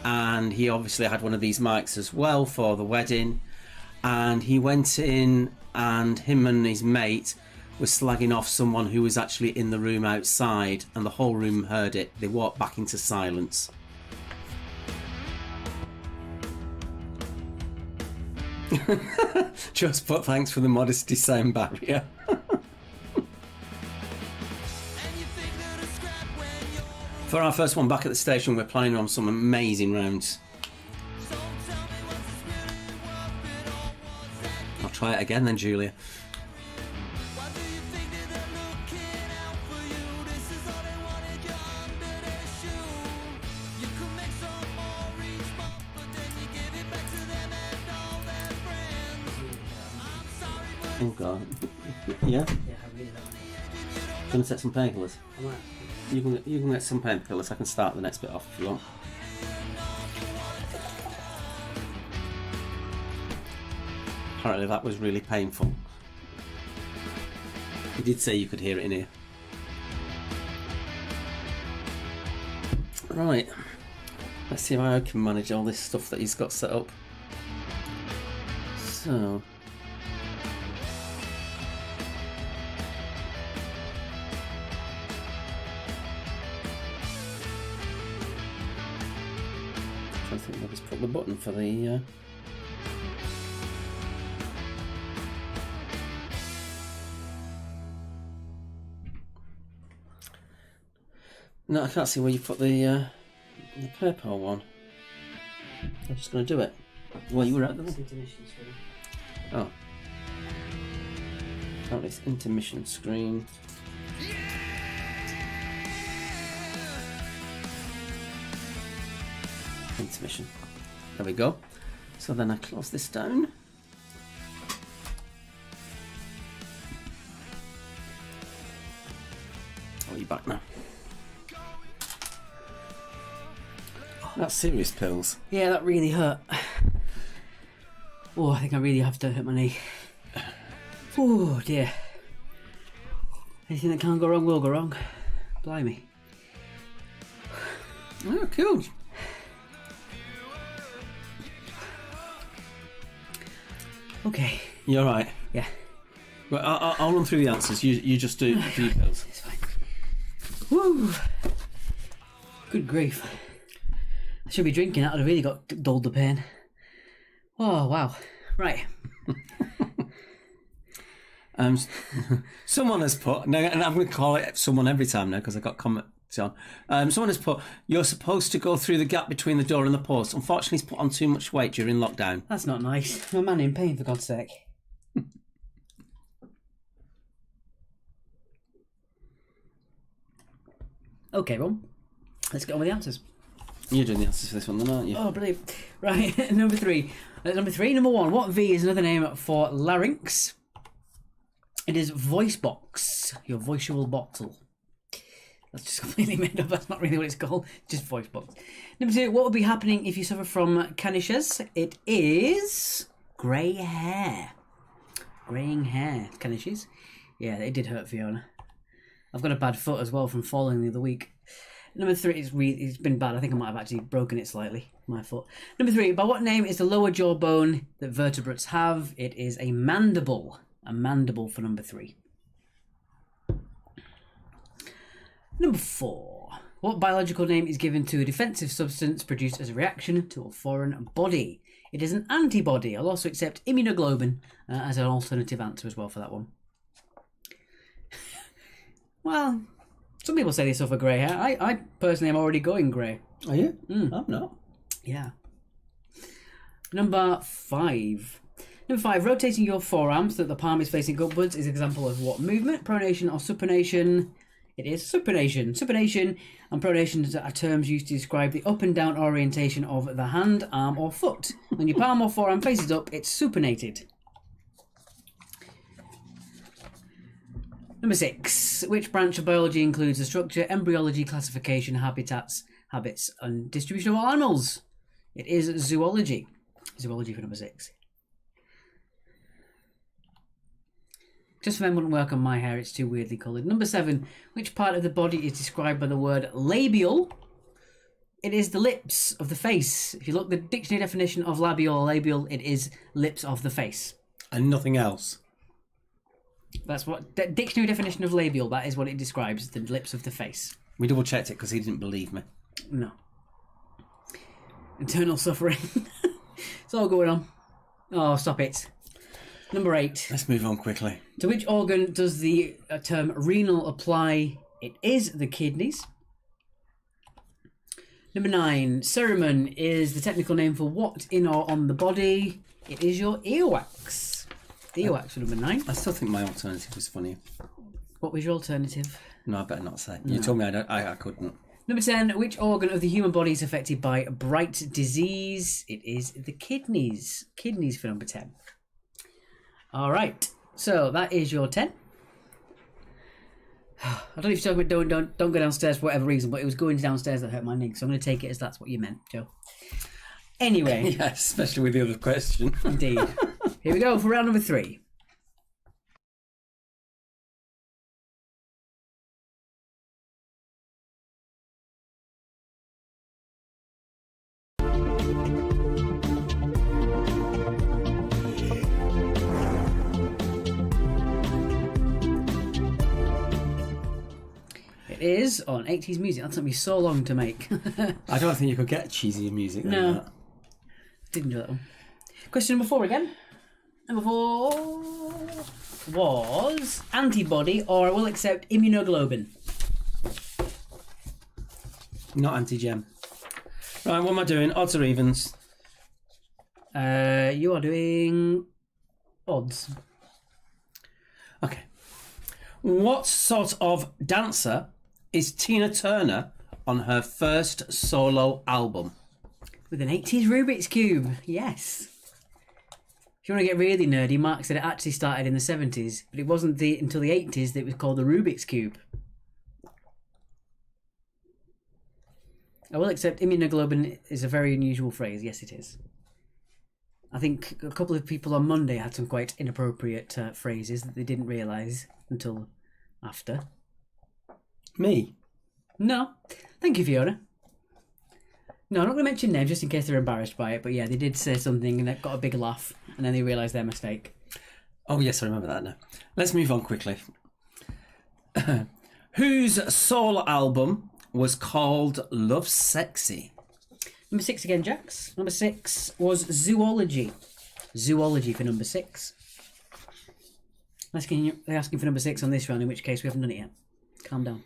and he obviously had one of these mics as well for the wedding, and he went in and him and his mate were slagging off someone who was actually in the room outside, and the whole room heard it. They walked back into silence. Just put thanks for the modesty sound barrier. For our first one back at the station, we're planning on some amazing rounds. I'll try it again then, Julia. Oh god. Yeah? Yeah, I really don't. Gonna set some painkillers. I might. You can get some painkillers. I can start the next bit off if you want. Apparently that was really painful. You did say you could hear it in here. Right. Let's see how I can manage all this stuff that he's got set up. So... I think I'll just put the button for the... No, I can't see where you put the PayPal one. I'm just going to do it. Well, you were at the... Oh. Apparently it's intermission screen. Intermission. There we go. So then I close this down. Oh, you're back now. That's serious pills. Yeah, that really hurt. Oh, I think I really have to hit my knee. Oh dear. Anything that can't go wrong will go wrong. Blimey. Oh, cool. Okay. You alright? Yeah. Well, I'll run through the answers. You just do the pills. It's fine. Woo! Good grief. I should be drinking. That would have really got dulled the pain. Oh, wow. Right. Someone has put, now, and I'm going to call it someone every time now because I got comments on. Someone has put, you're supposed to go through the gap between the door and the post. Unfortunately, he's put on too much weight during lockdown. That's not nice. I'm a man in pain, for God's sake. Okay, well, let's get on with the answers. You're doing the answers for this one then, aren't you? Oh, brilliant. Right, number three. Number one. What V is another name for larynx? It is voice box. Your voiceual bottle. That's just completely made up. That's not really what it's called. Just voice box. Number two. What would be happening if you suffer from canishes? It is grey hair. Greying hair. Canishes. Yeah, it did hurt Fiona. I've got a bad foot as well from falling the other week. Number three, it's been bad. I think I might have actually broken it slightly, my foot. Number three, by what name is the lower jawbone that vertebrates have? It is a mandible. A mandible for number three. Number four, what biological name is given to a defensive substance produced as a reaction to a foreign body? It is an antibody. I'll also accept immunoglobulin as an alternative answer as well for that one. Well... some people say they suffer grey hair. I personally am already going grey. Are you? I'm not. Yeah. Number five. Rotating your forearm so that the palm is facing upwards is an example of what movement? Pronation or supination? It is supination. Supination and pronation are terms used to describe the up and down orientation of the hand, arm or foot. When your palm or forearm faces up, it's supinated. Number six. Which branch of biology includes the structure, embryology, classification, habits, and distribution of all animals? It is zoology. Zoology for number six. Just for them wouldn't work on my hair, it's too weirdly coloured. Number seven. Which part of the body is described by the word labial? It is the lips of the face. If you look at the dictionary definition of labial, it is lips of the face. And nothing else. That's what the dictionary definition of labial. That is what it describes: the lips of the face. We double checked it because he didn't believe me. No. Internal suffering. It's all going on. Oh, stop it. Number 8. Let's move on quickly. To which organ does the term renal apply? It is the kidneys. Number 9. Cerumen is the technical name for what in or on the body? It is your earwax. Earwax for number 9. I still think my alternative was funny. What was your alternative? No, I better not say. You told me I couldn't. Number 10. Which organ of the human body is affected by bright disease? It is the kidneys. Kidneys for number 10. All right. So that is your 10. I don't know if you're talking about don't go downstairs for whatever reason, but it was going downstairs that hurt my knee, so I'm going to take it as that's what you meant, Joe. Anyway. Yeah, especially with the other question. Indeed. Here we go for round number 3. It is on 80s music. That took me so long to make. I don't think you could get cheesier music than No. that. Didn't do that one. Question number 4 again. Number 4 was antibody, or I will accept immunoglobulin. Not anti-gem. Right, what am I doing? Odds or evens? You are doing odds. Okay. What sort of dancer is Tina Turner on her first solo album? With an 80s Rubik's Cube, yes. If you want to get really nerdy, Mark said it actually started in the 70s, but it wasn't until the 80s that it was called the Rubik's Cube. I will accept immunoglobulin is a very unusual phrase. Yes, it is. I think a couple of people on Monday had some quite inappropriate phrases that they didn't realise until after. Me? No. Thank you, Fiona. No, I'm not going to mention names just in case they're embarrassed by it, but yeah, they did say something and it got a big laugh, and then they realised their mistake. Oh, yes, I remember that now. Let's move on quickly. Whose solo album was called Love Sexy? Number 6 again, Jax. Number 6 was Zoology. Zoology for number 6. They're asking for number 6 on this round, in which case we haven't done it yet. Calm down.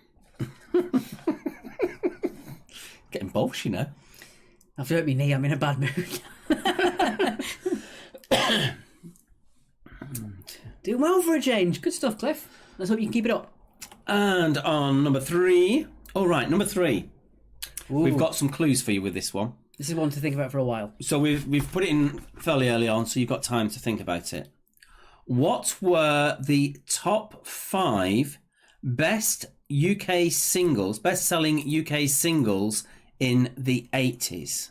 Getting bolsh, you know. I've hurt my knee, I'm in a bad mood. Doing well for a change. Good stuff, Cliff. Let's hope you can keep it up. And on number 3. Oh, right, number 3. Ooh. We've got some clues for you with this one. This is one to think about for a while. So we've put it in fairly early on, so you've got time to think about it. What were the top 5 best-selling UK singles in the 80s?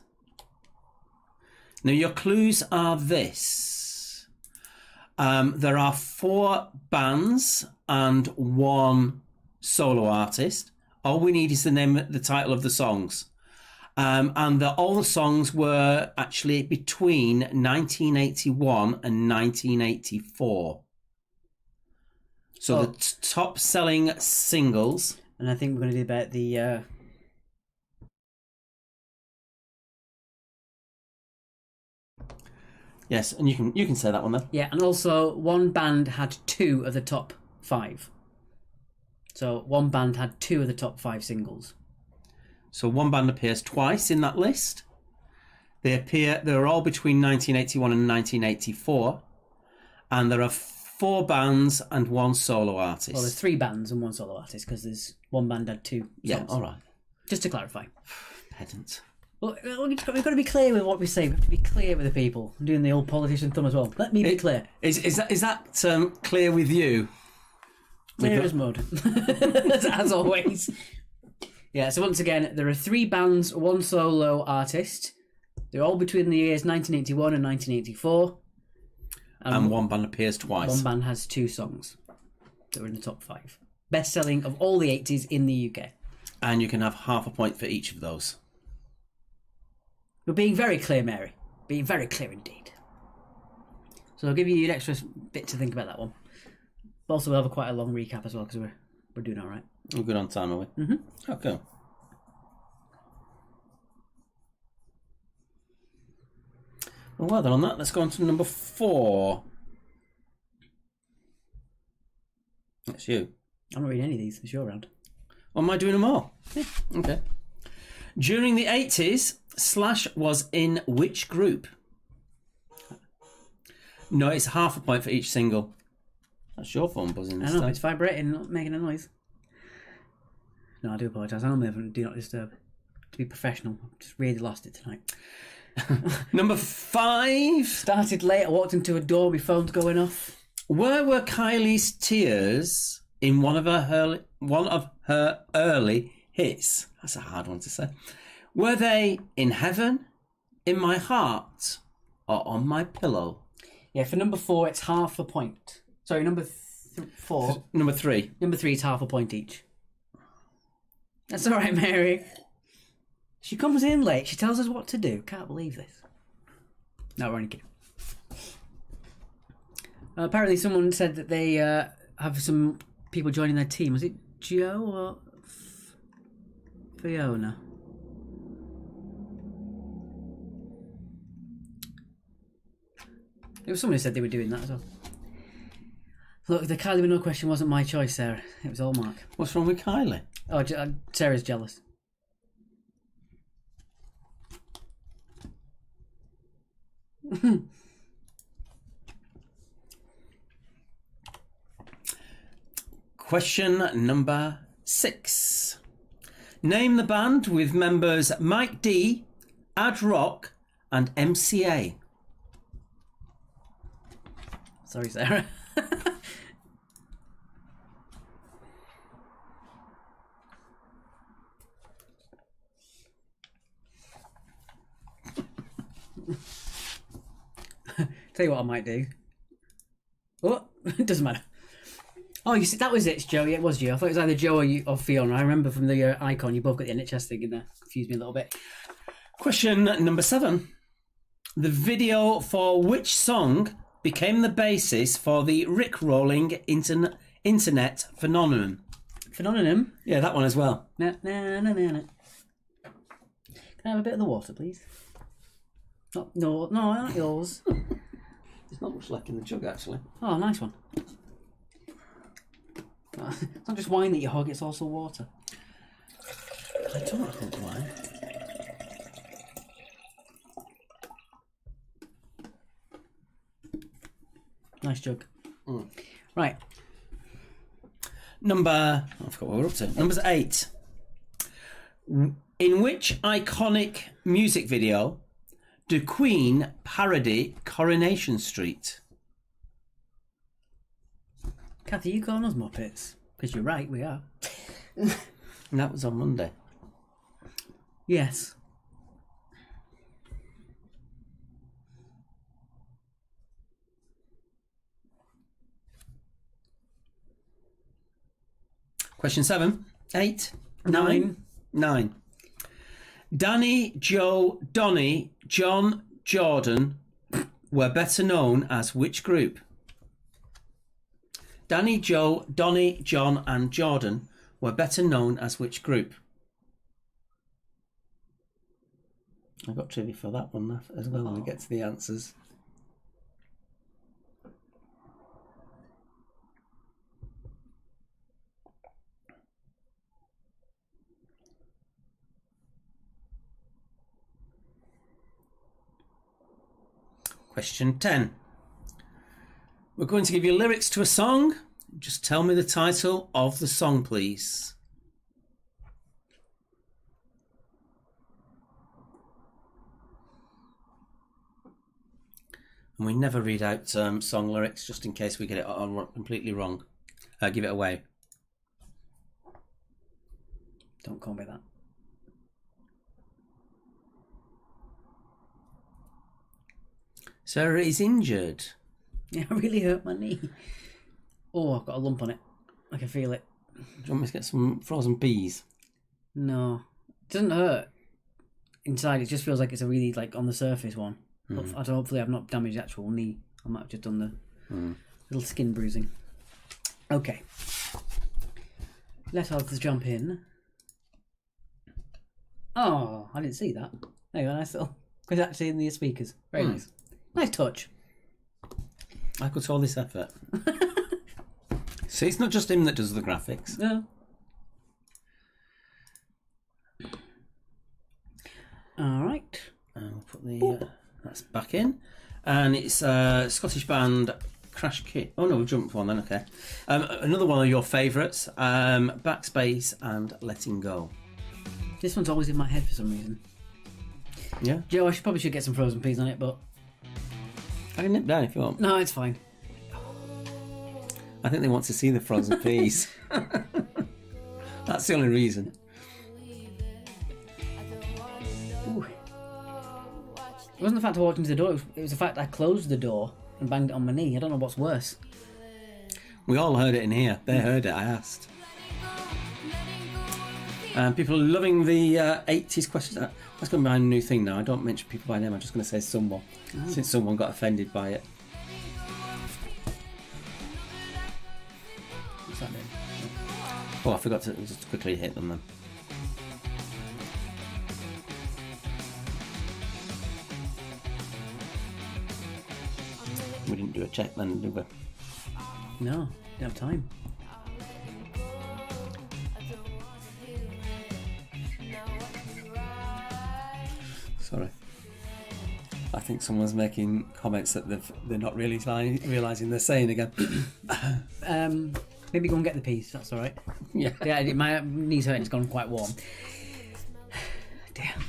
Now, your clues are this. There are 4 bands and 1 solo artist. All we need is the title of the songs. And all the songs were actually between 1981 and 1984. So the top-selling singles. And I think we're going to do about the... Yes, and you can say that one then. Yeah, and also one band had 2 of the top 5. So one band had 2 of the top 5 singles. So one band appears twice in that list. They're all between 1981 and 1984. And there are 4 bands and 1 solo artist. Well, there's 3 bands and 1 solo artist, because there's one band had 2 songs. Yeah, all right. Just to clarify. Pedant. Well, we've got to be clear with what we say. We have to be clear with the people. I'm doing the old politician thumb as well. Let me be clear. Is that clear with you? Clear as mud. As always. Yeah, so once again, there are 3 bands, 1 solo artist. They're all between the years 1981 and 1984. And one band appears twice. One band has 2 songs that were in the top 5. Best selling of all the 80s in the UK. And you can have half a point for each of those. You're being very clear, Mary. Being very clear indeed. So I'll give you an extra bit to think about that one. But also, we'll have quite a long recap as well because we're doing all right. We're good on time, are we? Mm-hmm. Okay. Well then, on that, let's go on to number 4. That's you. I'm not reading any of these. It's your round. Or am I doing them all? Yeah. Okay. During the 80s, Slash was in which group? No, it's half a point for each single. That's your phone buzzing this I know, time. it's vibrating, not making a noise. No, I do apologise. I normally have Do Not Disturb. To be professional, I've just really lost it tonight. Number 5. Started late, I walked into a door, my phone's going off. Where were Kylie's tears in one of her early hits? That's a hard one to say. Were they in heaven, in my heart, or on my pillow? Yeah, for number 4, it's half a point. Sorry, number 4. Number 3. Number 3 is half a point each. That's all right, Mary. She comes in late. She tells us what to do. Can't believe this. No, we're only kidding. Apparently, someone said that they have some people joining their team. Was it Joe or Fiona? It was someone who said they were doing that as well. Look, the Kylie Minogue question wasn't my choice, Sarah. It was all Mark. What's wrong with Kylie? Oh, Sarah's jealous. Question number 6. Name the band with members Mike D, Ad Rock, and MCA. Sorry, Sarah. Tell you what I might do. Oh, it doesn't matter. Oh, you see, that was it, Joe. Yeah, it was you. I thought it was either Joe or Fiona. I remember from the icon, you both got the NHS thing in there. Confused me a little bit. Question number 7. The video for which song became the basis for the Rickrolling internet phenomenon? Phenomenon? Yeah, that one as well. Na, na, na, na, na. Can I have a bit of the water, please? No, not yours. There's not much left in the jug, actually. Oh, nice one. It's not just wine that you hog, it's also water. I don't think why. Nice jug. Right. I forgot what we're up to. Number 8. In which iconic music video do Queen parody Coronation Street? Kathy, you calling us Muppets? Because you're right, we are. And that was on Monday. Yes. Question 7, 8, 9. 9. Danny, Joe, Donny, John, Jordan were better known as which group? Danny, Joe, Donny, John and Jordan were better known as which group? I've got trivia for that one as well when we get to the answers. Question 10. We're going to give you lyrics to a song. Just tell me the title of the song, please. And we never read out song lyrics just in case we get it completely wrong. Give it away. Don't call me that. Sarah is injured. Yeah, I really hurt my knee. Oh, I've got a lump on it. I can feel it. Do you want me to get some frozen peas? No. It doesn't hurt. inside it just feels like it's a really like on the surface one. Hopefully I've not damaged the actual knee. I might have just done the little skin bruising. Okay. Let us jump in. Oh, I didn't see that. There you go, nice little. Because actually in the speakers. Very nice. Nice touch. I could all this effort. See, it's not just him that does the graphics. No. All right. I'll put the that's back in, and it's Scottish band Crash Kit. Oh no, we've jumped one then. Okay, another one of your favourites, Backspace and Letting Go. This one's always in my head for some reason. Yeah, Joe, I probably should get some frozen peas on it, but I can nip down if you want. no, it's fine. I think they want to see the frozen peas. That's the only reason. Ooh. It wasn't the fact I walked into the door, it was the fact I closed the door and banged it on my knee. I don't know what's worse. We all heard it in here. They heard it, I asked. People are loving the 80s questions. That's going to be a new thing now. I don't mention people by name. I'm just going to say someone, since someone got offended by it. What's that mean? Oh, I forgot to just quickly hit them then. We didn't do a check then, did we? No, didn't have time. Sorry. I think someone's making comments that they're not really realising they're saying again. Maybe go and get the peas, that's alright. Yeah. Yeah, my knees hurt, it's gone quite warm. Damn.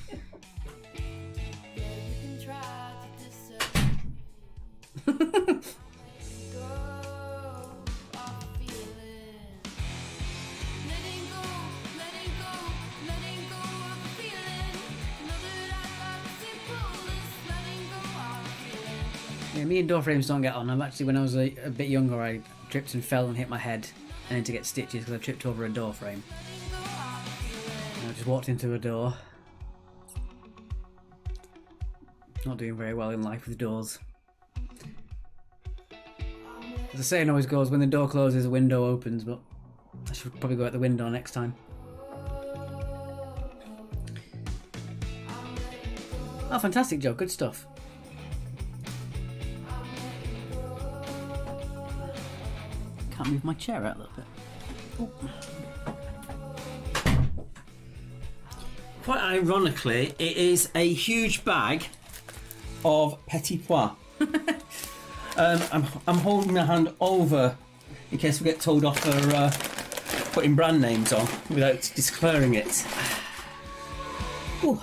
Yeah, me and door frames don't get on. I'm actually, when I was a bit younger, I tripped and fell and hit my head and had to get stitches because I tripped over a door frame. And I just walked into a door. Not doing very well in life with doors. As the saying always goes, when the door closes, the window opens, but I should probably go out the window next time. Oh, fantastic, Joe. Good stuff. Can't move my chair out a little bit. Ooh. Quite ironically, it is a huge bag of Petit Pois. I'm holding my hand over in case we get told off for putting brand names on without declaring it. Ooh.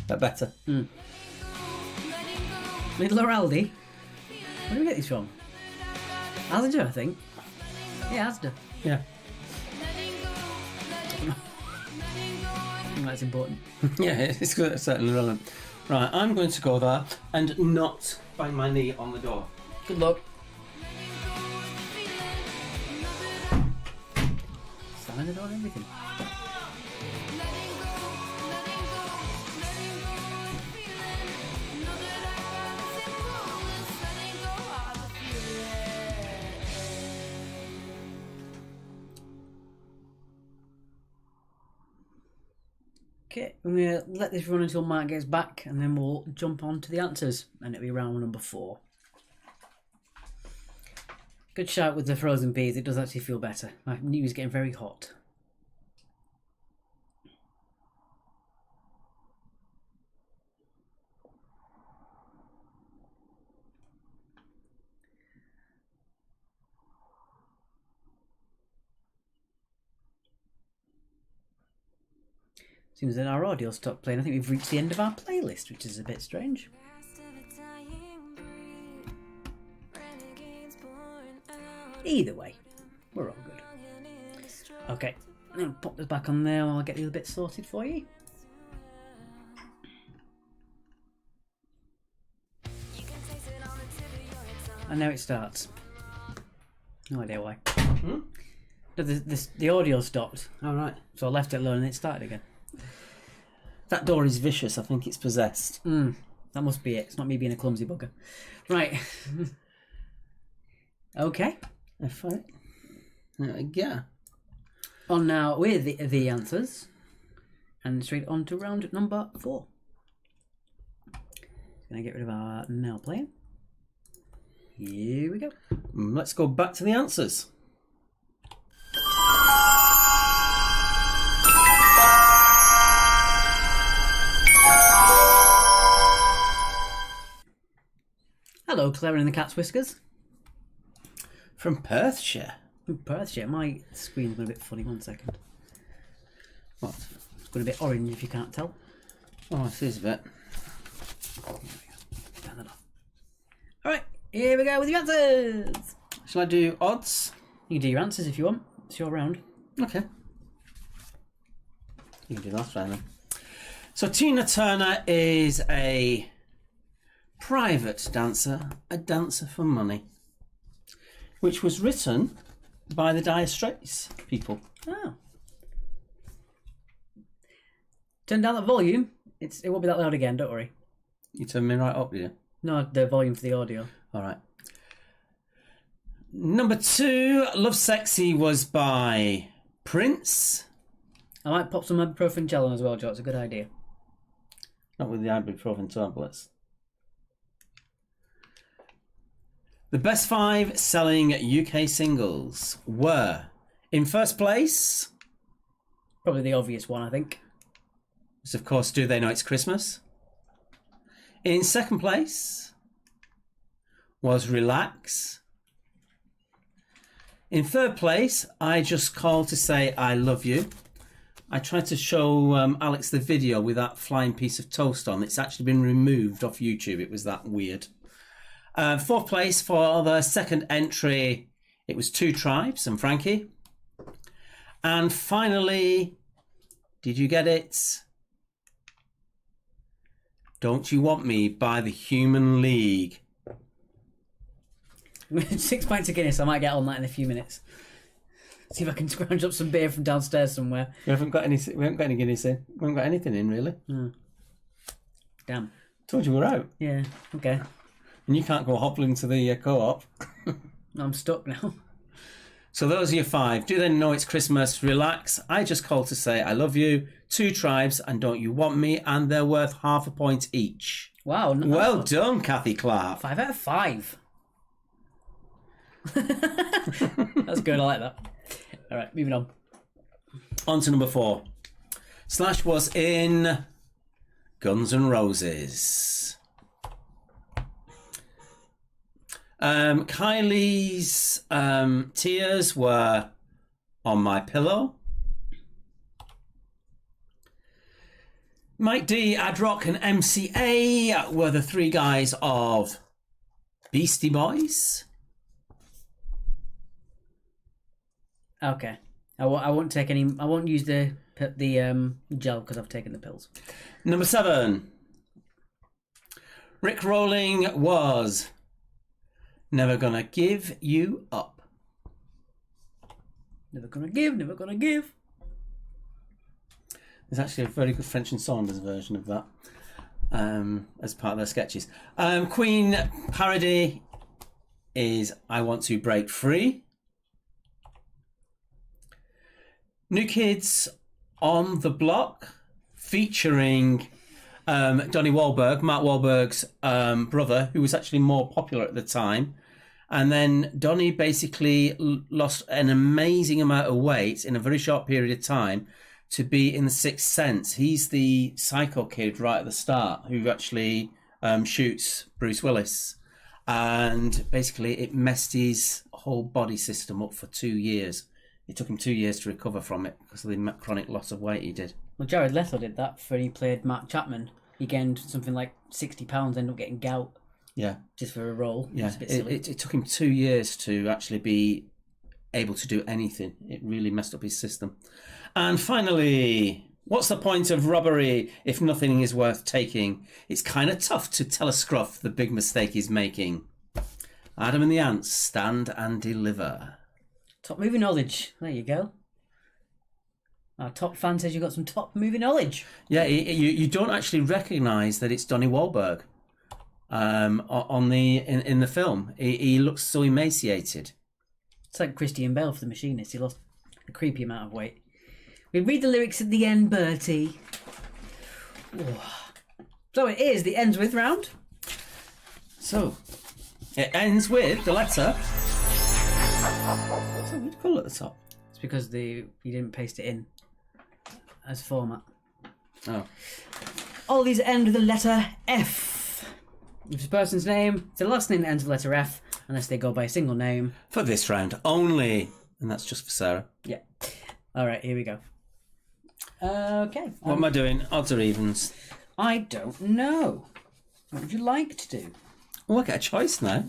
That better. Little or Aldi? Where do we get these from? Asda, I think. Yeah, Asda. Yeah. I think that's important. Yeah, it's certainly relevant. Right, I'm going to go there and not bang my knee on the door. Good luck. Slamming the door and everything. Okay, I'm going to let this run until Mark gets back and then we'll jump on to the answers and it'll be round number 4. Good shout with the frozen peas, it does actually feel better. My knee was getting very hot. Seems that our audio stopped playing. I think we've reached the end of our playlist, which is a bit strange. Either way, we're all good. Okay, I'll pop this back on there while I get the other bit sorted for you. And now it starts. No idea why. No, the audio stopped, All right. so I left it alone and it started again. That door is vicious. I think it's possessed. That must be it. It's not me being a clumsy bugger. Right. Okay. If I... There we go. On now with the answers. And straight on to round number 4. Gonna get rid of our now playing. Here we go. Let's go back to the answers. Hello, Clara and the Cat's Whiskers. From Perthshire. Perthshire. My screen's been a bit funny. 1 second. What? It's going a bit orange if you can't tell. Oh, it is a bit. Turn that off. Alright, here we go with your answers. Shall I do odds? You can do your answers if you want. It's your round. Okay. You can do last round then. So Tina Turner is a private dancer, a dancer for money, which was written by the Dire Straits people. Oh. Turn down that volume. It won't be that loud again, don't worry. You turned me right up, did you? No, the volume for the audio. All right. Number 2, Love Sexy was by Prince. I might pop some ibuprofen gel on as well, Joe. It's a good idea. Not with the ibuprofen tablets. The best 5 selling UK singles were, in first place, Probably the obvious one, I think. was of course Do They Know It's Christmas. In second place was Relax. In third place, I Just Called to Say I Love You. I tried to show Alex the video with that flying piece of toast on. It's actually been removed off YouTube. It was that weird. Fourth place for the second entry, it was Two Tribes and Frankie. And finally, did you get it? Don't You Want Me by the Human League. 6 pints of Guinness. I might get on that in a few minutes. See if I can scrounge up some beer from downstairs somewhere. We haven't got any Guinness in. We haven't got anything in, really. Damn. Told you we're out. Yeah, okay. And you can't go hobbling to the co-op. I'm stuck now. So those are your 5. Do They Know It's Christmas, Relax, I Just Called to Say I Love You, Two Tribes, and Don't You Want Me, and they're worth half a point each. Wow. Well done, Kathy Clark. 5 out of 5. That's good. I like that. All right, moving on. On to number 4. Slash was in Guns N' Roses. Kylie's tears were On My Pillow. Mike D, Ad Rock, and MCA were the 3 guys of Beastie Boys. Okay. I won't take any. I won't use the gel because I've taken the pills. Number 7. Rick Rolling was Never Gonna Give You Up. Never gonna give. Never gonna give. There's actually a very good French and Saunders version of that as part of their sketches. Queen parody is I Want to Break Free. New Kids on the Block featuring Donnie Wahlberg, Mark Wahlberg's brother, who was actually more popular at the time. And then Donnie basically lost an amazing amount of weight in a very short period of time to be in The Sixth Sense. He's the psycho kid right at the start who actually shoots Bruce Willis. And basically it messed his whole body system up for 2 years. It took him 2 years to recover from it because of the chronic loss of weight he did. Well, Jared Leto did that when he played Mark Chapman. He gained something like 60 pounds, ended up getting gout. Yeah. Just for a role. Yeah. It took him 2 years to actually be able to do anything. It really messed up his system. And finally, what's the point of robbery if nothing is worth taking? It's kind of tough to tell a scruff the big mistake he's making. Adam and the Ants, Stand and Deliver. Top movie knowledge. There you go. Our top fan says you've got some top movie knowledge. Yeah, you don't actually recognise that it's Donnie Wahlberg on in the film. He looks so emaciated. It's like Christian Bale for The Machinist. He lost a creepy amount of weight. We read the lyrics at the end, Bertie. So it is the ends with round. So it ends with the letter. So we'd call it the top. It's because you didn't paste it in as format. Oh. All these end with the letter F. If it's a person's name, it's the last name that ends with the letter F, unless they go by a single name. For this round only. And that's just for Sarah. Yeah. Alright, here we go. Okay. What am I doing? Odds or evens? I don't know. What would you like to do? Oh, I get a choice now.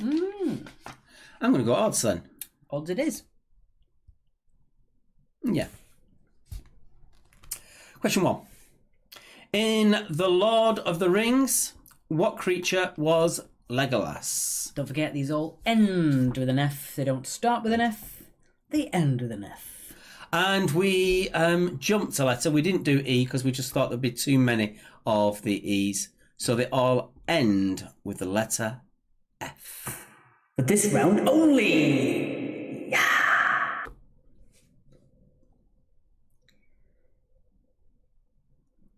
I'm going to go odds then. Odds it is. Yeah. Question 1. In The Lord of the Rings, what creature was Legolas? Don't forget, these all end with an F. They don't start with an F. They end with an F. And we jumped a letter. We didn't do E because we just thought there'd be too many of the E's. So they all end with the letter F. For this round only! Yeah!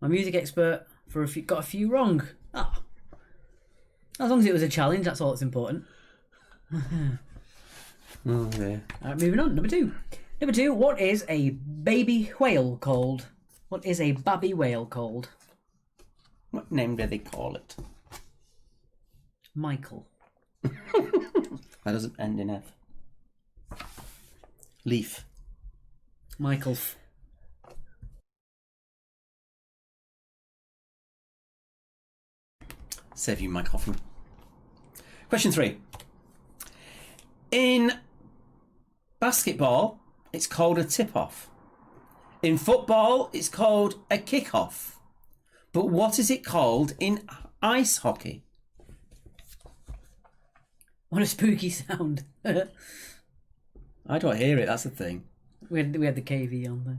My music expert got a few wrong. Ah. As long as it was a challenge, that's all that's important. Oh, dear. Alright, moving on. Number 2. Number 2, what is a baby whale called? What is a babby whale called? What name do they call it? Michael. That doesn't end in F. Leaf. Michael. Save you my coffee. Question 3. In basketball, it's called a tip-off. In football, it's called a kick-off. But what is it called in ice hockey? What a spooky sound. I don't hear it, that's the thing. We had the KV on there.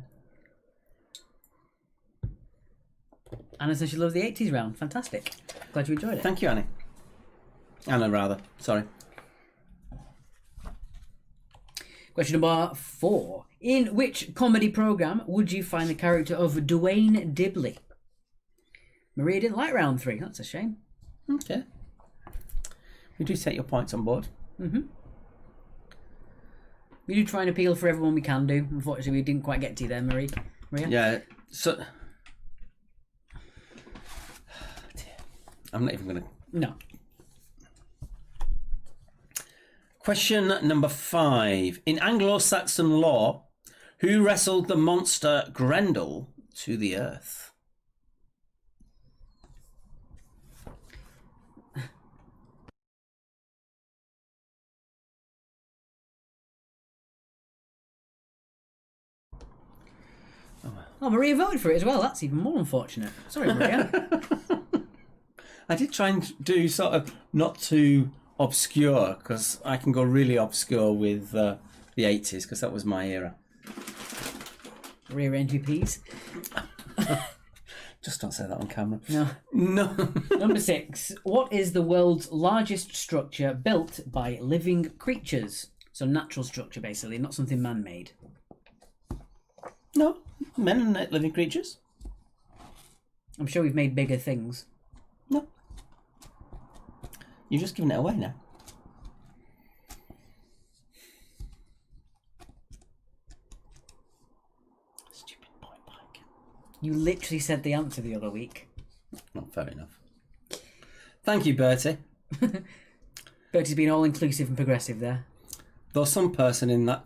Anna says she loves the 80s round. Fantastic. Glad you enjoyed it. Thank you, Annie. Anna, rather. Sorry. Question number 4. In which comedy programme would you find the character of Dwayne Dibley? Maria didn't like round 3. That's a shame. Okay. We do take your points on board. Mm-hmm. We do try and appeal for everyone we can do. Unfortunately, we didn't quite get to you there, Maria. Yeah, so... I'm not even going to... No. Question number 5. In Anglo-Saxon law, who wrestled the monster Grendel to the earth? Oh, Maria voted for it as well. That's even more unfortunate. Sorry, Maria. I did try and do sort of not too obscure, because I can go really obscure with the 80s, because that was my era. Rearrange your peas. Just don't say that on camera. No. No. Number 6. What is the world's largest structure built by living creatures? So natural structure, basically, not something man-made. No. Men are not living creatures. I'm sure we've made bigger things. No. You're just giving it away now. Stupid point bike. You literally said the answer the other week. Not fair enough. Thank you, Bertie. Bertie's been all-inclusive and progressive there. Though some person in that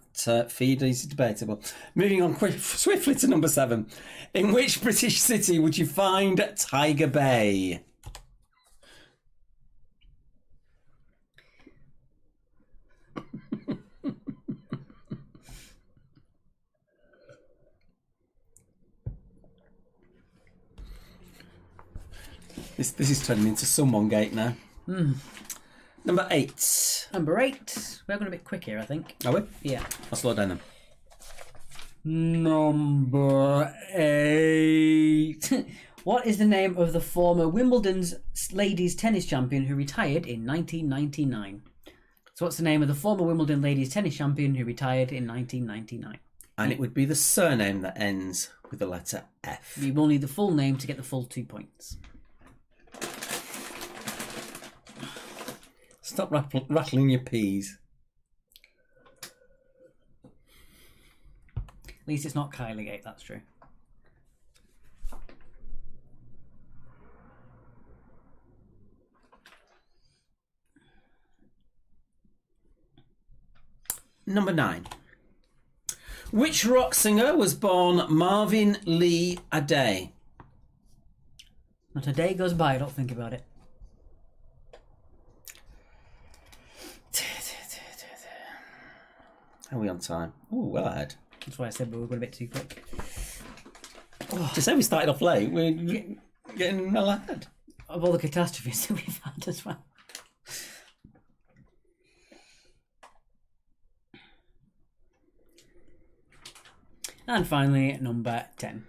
feed is debatable. Moving on swiftly to number 7. In which British city would you find Tiger Bay? This is turning into someone gate now. Number 8. Number 8. We're going a bit quick here, I think. Are we? Yeah. I'll slow down then. Number 8. What is the name of the former Wimbledon's ladies tennis champion who retired in 1999? So what's the name of the former Wimbledon ladies tennis champion who retired in 1999? And it would be the surname that ends with the letter F. You will need the full name to get the full 2 points. Stop rattling your peas. At least it's not Kylie Gate, that's true. Number 9. Which rock singer was born Marvin Lee Aday? Not a day goes by I don't think about it. How are we on time? Oh, well ahead. That's why I said we were going a bit too quick. To say we started off late, we're getting well ahead. Of all the catastrophes that we've had as well. And finally, number 10.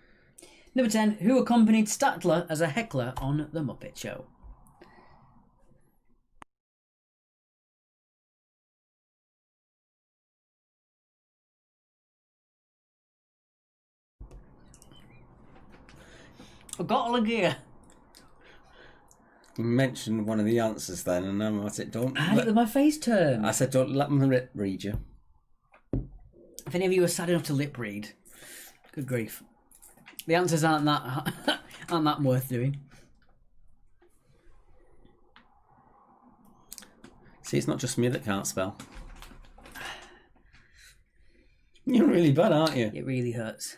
Number 10, who accompanied Statler as a heckler on The Muppet Show? I got all the gear. You mentioned one of the answers then, and I said, don't. I had it with my face turned. I said, don't let them read you. If any of you are sad enough to lip read, good grief. The answers aren't that worth doing. See, it's not just me that can't spell. You're really bad, aren't you? It really hurts.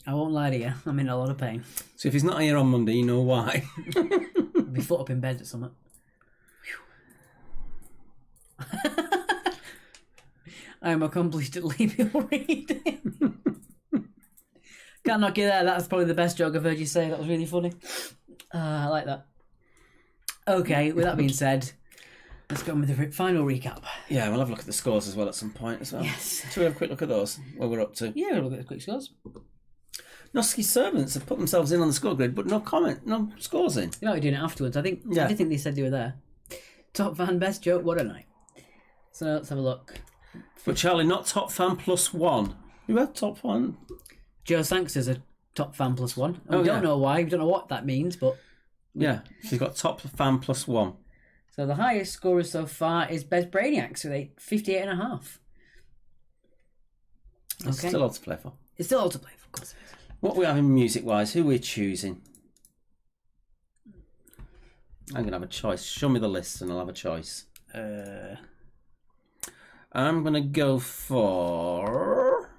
I won't lie to you, I'm in a lot of pain. So if he's not here on Monday, you know why. I'll be foot up in bed at something. I am accomplished at labial reading. Can't knock you there. That's probably the best joke I've heard you say. That was really funny. I like that. Okay, with that being said, let's go on with the final recap. Yeah, we'll have a look at the scores as well at some point as well. Yes. Shall we have a quick look at those, what we're up to? Yeah, we'll look at the quick scores. Nosky servants have put themselves in on the score grid, but no scores in. You might be doing it afterwards. I Yeah. did think they said they were there. Top fan, best joke, what a night. So let's have a look. But Charlie, not top fan plus 1. Who had top fan? Joe Sanks is a top fan plus 1. Oh, We don't yeah. know why, we don't know what that means, but... Yeah, she's got top fan plus 1. So the highest scorer so far is Bez Brainiacs with 58.5. It's Okay. still a lot to play for. It's still all to play for, of course it is. What we're having music-wise, who we're choosing? I'm going to have a choice. Show me the list and I'll have a choice. I'm going to go for...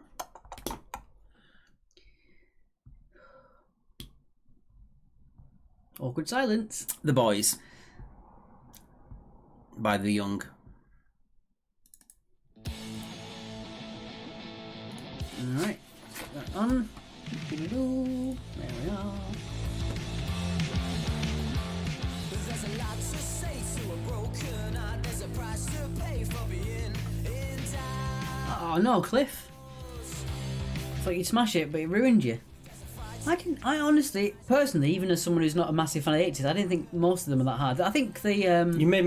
Awkward silence. The Boys by The Young. Alright. Put that on. Doo-doo-doo. There we are. There's a lot to say to a broken heart. There's a price to pay for being in doubt. Oh no, Cliff. Thought you'd smash it, but it ruined you. I honestly, personally, even as someone who's not a massive fan of the 80s, I didn't think most of them were that hard. I think the You made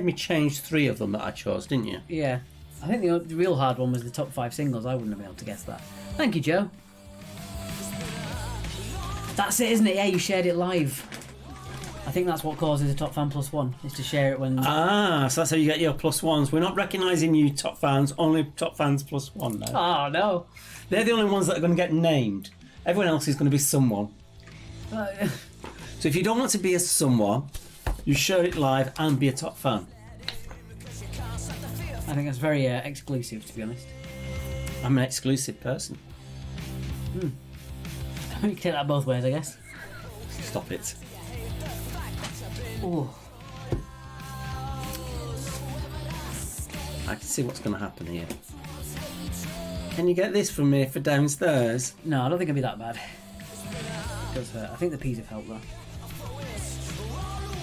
me change 3 of them that I chose, didn't you? yeah, I think the real hard one was the top 5 singles. I wouldn't have been able to guess that. Thank you, Joe. That's it, isn't it? Yeah, you shared it live. I think that's what causes a top fan plus 1, is to share it when... Ah, so that's how you get your plus 1s. We're not recognising you top fans, only top fans plus 1 now. Oh, no. They're the only ones that are going to get named. Everyone else is going to be someone. So if you don't want to be a someone, you share it live and be a top fan. I think that's very exclusive, to be honest. I'm an exclusive person. You can take that both ways, I guess. Stop it. Ooh. I can see what's going to happen here. Can you get this from me for downstairs? No, I don't think it'll be that bad. It does hurt. I think the peas have helped, though.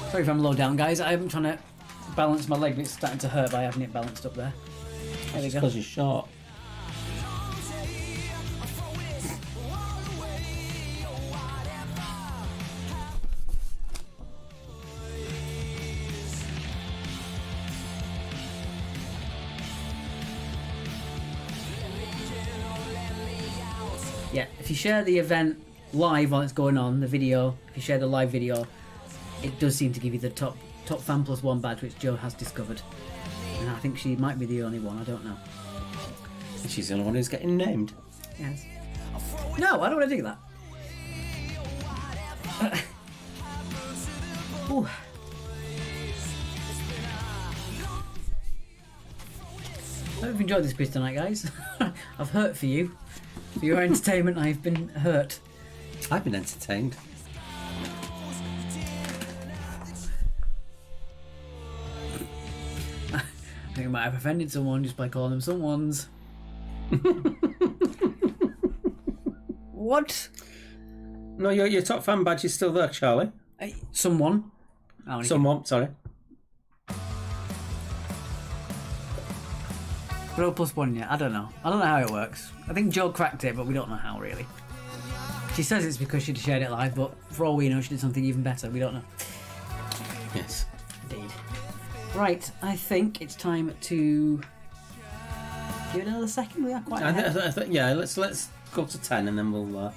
Sorry if I'm low down, guys. I'm trying to balance my leg, but it's starting to hurt by having it balanced up there. There we go. Because you're short. Yeah, if you share the event live while it's going on, the video, if you share the live video, it does seem to give you the top fan plus one badge, which Joe has discovered. And I think she might be the only one, I don't know. She's the only one who's getting named. Yes. No, I don't want to do that. Ooh. I hope you've enjoyed this quiz tonight, guys. I've hurt for you. For your entertainment, I've been hurt. I've been entertained. I think I might have offended someone just by calling them someone's. What? No, your top fan badge is still there, Charlie. Someone. Someone, sorry. Pro plus one yet? I don't know. I don't know how it works. I think Joe cracked it, but we don't know how really. She says it's because she'd shared it live, but for all we know, she did something even better. We don't know. Yes. Indeed. Right, I think it's time to give it another second. We are quite ahead. Yeah, let's go to 10 and then we'll...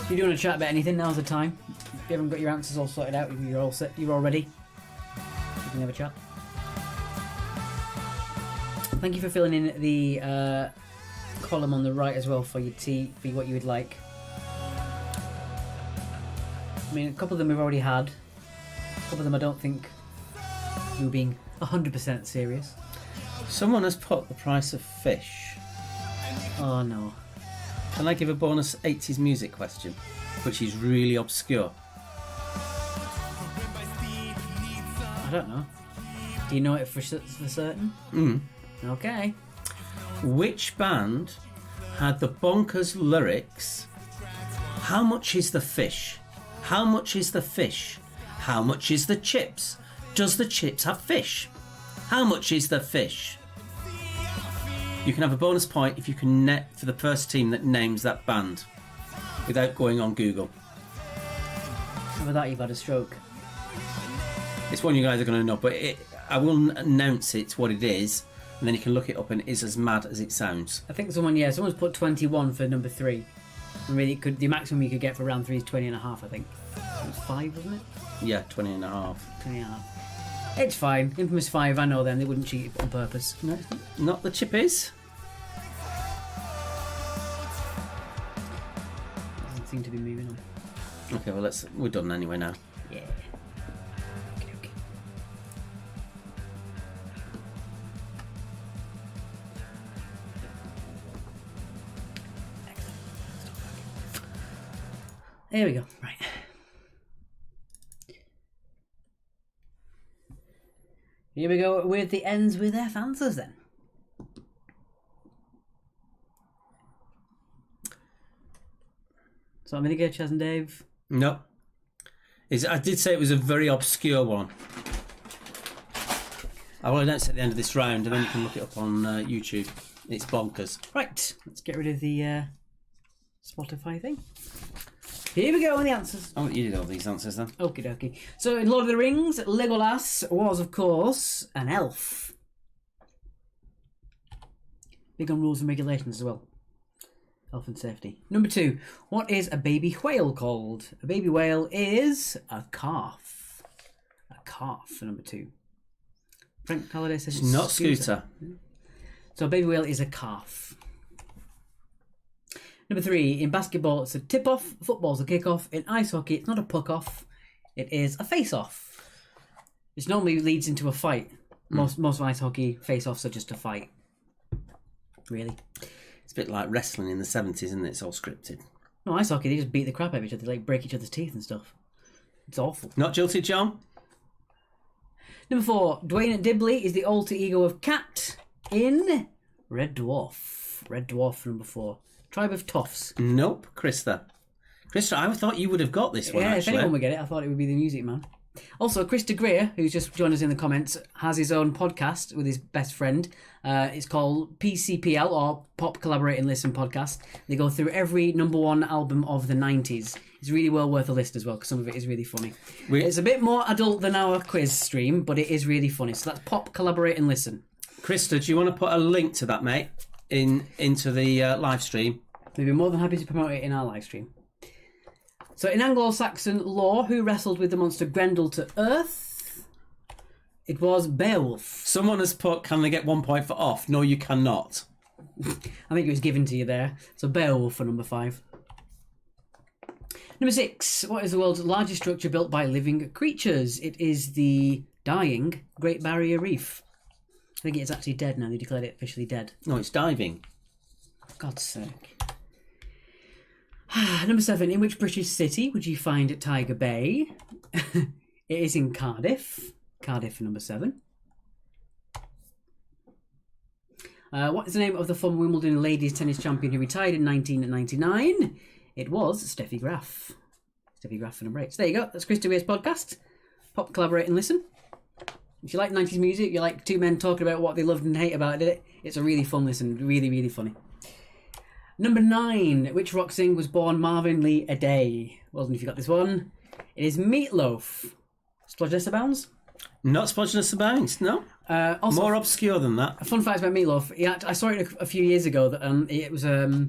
If you do want to chat about anything, now's the time. If you haven't got your answers all sorted out, if you're all set, you're all ready, you can have a chat. Thank you for filling in the column on the right as well for your tea, for what you would like. I mean, a couple of them we've already had. A couple of them I don't think we were being 100% serious. Someone has put the price of fish. Oh no. Can I give a bonus 80s music question, which is really obscure? I don't know. Do you know it for certain? Okay. Which band had the bonkers lyrics? How much is the fish? How much is the fish? How much is the chips? Does the chips have fish? How much is the fish? You can have a bonus point if you can net for the first team that names that band without going on Google. With that, you've had a stroke. It's one you guys are going to know, but I will announce it what it is, and then you can look it up, and it is as mad as it sounds. I think someone's put 21 for number 3. And really, the maximum you could get for round 3 is 20 and a half, I think. It was 5, wasn't it? Yeah, 20 and a half. 20 and a half. It's fine. Infamous 5, I know them. They wouldn't cheat on purpose. No, it's not. Not the chippies. Doesn't seem to be moving on. Okay, well we're done anyway now. Yeah. Okay. There we go. Right. Here we go with the ends with F answers then. So I'm going to go Chaz and Dave. No. I did say it was a very obscure one. I will announce at the end of this round, and then you can look it up on YouTube. It's bonkers. Right, let's get rid of the Spotify thing. Here we go on the answers. Oh, you did all these answers then. Okie dokie. So in Lord of the Rings, Legolas was, of course, an elf. Big on rules and regulations as well. Health and safety. Number 2. What is a baby whale called? A baby whale is a calf. A calf for number 2. Frank Halliday says It's not Scooter. So a baby whale is a calf. Number 3. In basketball, it's a tip-off. Football's a kick-off. In ice hockey, it's not a puck-off. It is a face-off. This normally leads into a fight. Most of ice hockey face-offs are just a fight. Really. It's a bit like wrestling in the 70s, isn't it? It's all scripted. No, ice hockey, they just beat the crap out of each other. They break each other's teeth and stuff. It's awful. Not Jilted John? Number 4. Dwayne Dibley is the alter ego of Cat in Red Dwarf. Red Dwarf, number 4. Tribe of Toffs. Nope, Krista. Krista, I thought you would have got this one, Yeah, actually. if anyone would get it, I thought it would be the Music Man. Also, Chris de Greer, who's just joined us in the comments, has his own podcast with his best friend. It's called PCPL, or Pop Collaborate and Listen Podcast. They go through every number one album of the 90s. It's really well worth a list as well, because some of it is really funny. It's a bit more adult than our quiz stream, but it is really funny. So that's Pop Collaborate and Listen. Krista, do you want to put a link to that, mate, into the live stream? We'd be more than happy to promote it in our live stream. So in Anglo-Saxon lore, who wrestled with the monster Grendel to Earth? It was Beowulf. Someone has put, can they get 1 point for off? No, you cannot. I think it was given to you there. So Beowulf for number 5. Number 6. What is the world's largest structure built by living creatures? It is the dying Great Barrier Reef. I think it's actually dead now. They declared it officially dead. No, it's diving. For God's sake. Number 7. In which British city would you find Tiger Bay? It is in Cardiff. Cardiff for number 7. What is the name of the former Wimbledon ladies tennis champion who retired in 1999? It was Steffi Graf. Steffi Graf for number 8. So there you go. That's Chris DeWeer's podcast. Pop, collaborate and listen. If you like 90s music, you like two men talking about what they loved and hate about it, it's a really fun listen. Really, really funny. Number 9. Which rock singer was born Marvin Lee a day? Well done if you got this one. It is Meatloaf. Splodgeness abounds? Not Splodgeness abounds, no. Also, more obscure than that. A fun fact about Meatloaf. I saw it a few years ago that it was a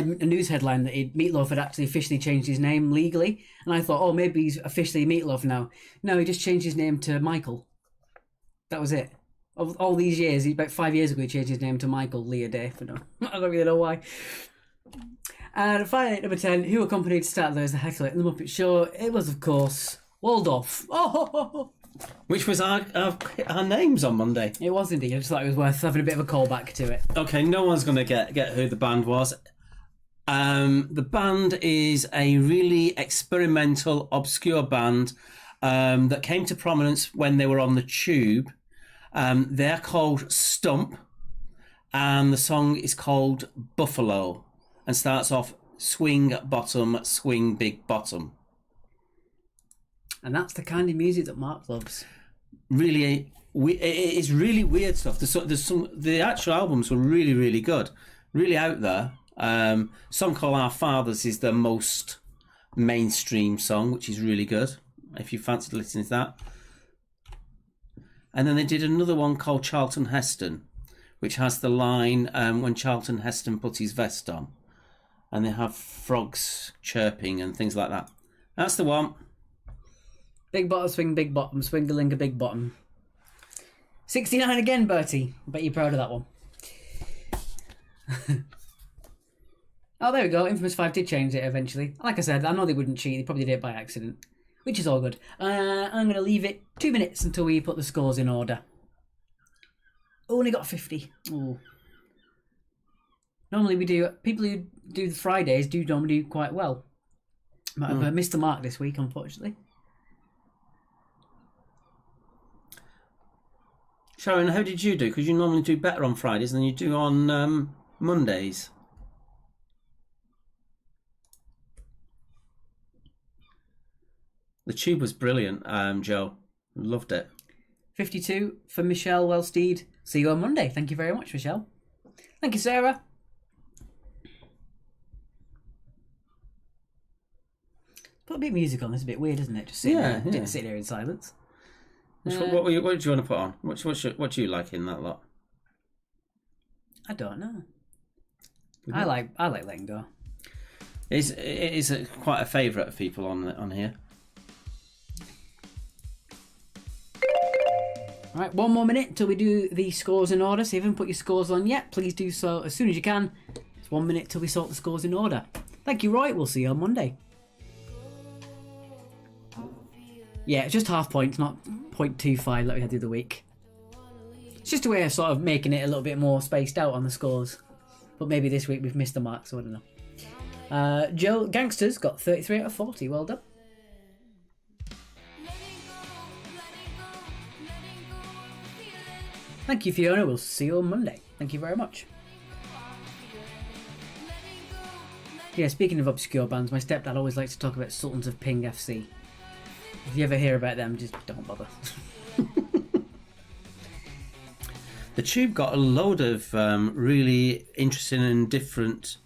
news headline that Meatloaf had actually officially changed his name legally. And I thought, oh, maybe he's officially Meatloaf now. No, he just changed his name to Michael. That was it. All these years, about 5 years ago, he changed his name to Michael Lee a day. I don't really know why. And finally, number 10, who accompanied Statler as the heckler in The Muppet Show? It was, of course, Waldorf. Oh! Which was our names on Monday. It was indeed. I just thought it was worth having a bit of a callback to it. Okay, no one's going to get who the band was. The band is a really experimental, obscure band that came to prominence when they were on the Tube. They're called Stump, and the song is called Buffalo, and starts off swing bottom, swing big bottom. And that's the kind of music that Mark loves. Really, it is really weird stuff. The actual albums were really, really good, really out there. Song called Our Fathers is the most mainstream song, which is really good, if you fancy listening to that. And then they did another one called Charlton Heston, which has the line, when Charlton Heston puts his vest on. And they have frogs chirping and things like that. That's the one. Big bottom, swing big bottom, swing-a-ling-a big bottom. 69 again, Bertie. I bet you're proud of that one. Oh, there we go. Infamous 5 did change it eventually. Like I said, I know they wouldn't cheat. They probably did it by accident. Which is all good. I'm going to leave it 2 minutes until we put the scores in order. Only got 50. Ooh. Normally we do... People who do the Fridays do normally do quite well. Might have missed the mark this week, unfortunately. Sharon, how did you do? Because you normally do better on Fridays than you do on Mondays. The Tube was brilliant, Joe. Loved it. 52 for Michelle Wellsteed. See you on Monday. Thank you very much, Michelle. Thank you, Sarah. Put a bit of music on. It's a bit weird, isn't it? Just sitting here in silence. What do you want to put on? What do you like in that lot? I don't know. I like Letting Go. It is quite a favourite of people on here. Alright, 1 more minute until we do the scores in order. So if you haven't put your scores on yet, please do so as soon as you can. It's 1 minute till we sort the scores in order. Thank you, Roy. We'll see you on Monday. Yeah, it's just half points, not 0.25 like we had the other week. It's just a way of sort of making it a little bit more spaced out on the scores. But maybe this week we've missed the mark, so I don't know. Joe Gangsters got 33 out of 40. Well done. Thank you, Fiona. We'll see you on Monday. Thank you very much. Yeah, speaking of obscure bands, my stepdad always likes to talk about Sultans of Ping FC. If you ever hear about them, just don't bother. The Tube got a load of really interesting and different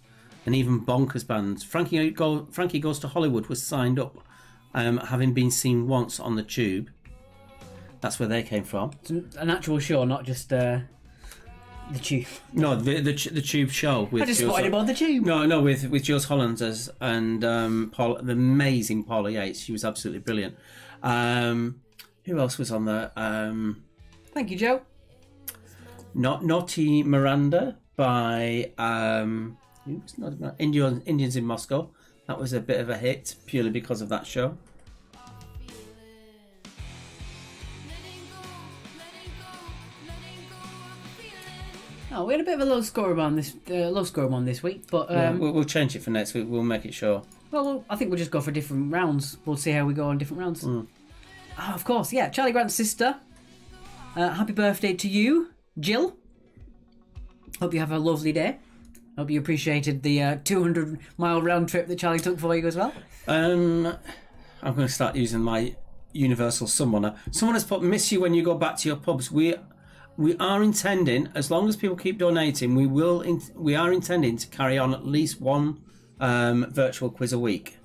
and even bonkers bands. Frankie Goes to Hollywood was signed up, having been seen once on the Tube. That's where they came from. It's an actual show, not just the Tube. No, the Tube show. With I just Jules thought about the Tube. No, with Jules Hollanders and the amazing Paula Yates. She was absolutely brilliant. Who else was on there? Thank you, Joe. Naughty Miranda by Indians in Moscow. That was a bit of a hit purely because of that show. Oh, we had a bit of a low score one this week, but We'll change it for next week. We'll make it sure. well, I think we'll just go for different rounds. We'll see how we go on different rounds. Oh, of course, yeah. Charlie Grant's sister. Happy birthday to you, Jill. Hope you have a lovely day. Hope you appreciated the 200-mile round trip that Charlie took for you as well. I'm going to start using my universal summoner. Someone has put, miss you when you go back to your pubs. We are intending, as long as people keep donating, we are intending to carry on at least one virtual quiz a week.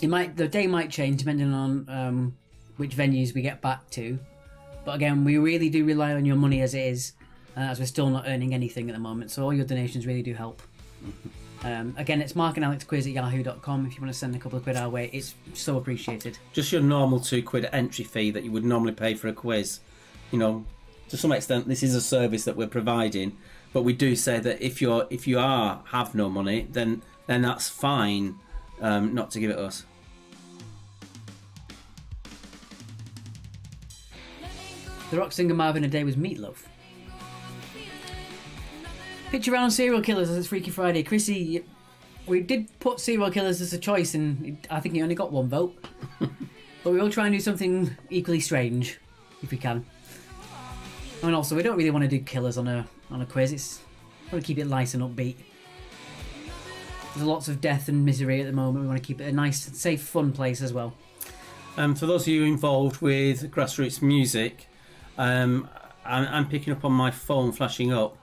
The day might change depending on which venues we get back to. But again, we really do rely on your money as it is, as we're still not earning anything at the moment. So all your donations really do help. Again, it's markandalexquiz@yahoo.com if you want to send a couple of quid our way. It's so appreciated. Just your normal £2 entry fee that you would normally pay for a quiz. You know, to some extent, this is a service that we're providing, but we do say that if you have no money, then that's fine not to give it us. The rock singer Marvin a Day was Meatloaf. Picture around serial killers as it's Freaky Friday. Chrissy, we did put serial killers as a choice, and I think he only got one vote. But we will try and do something equally strange if we can. And also, we don't really want to do killers on a quiz. It's want to keep it light and upbeat. There's lots of death and misery at the moment. We want to keep it a nice, safe, fun place as well. For those of you involved with grassroots music, I'm picking up on my phone flashing up.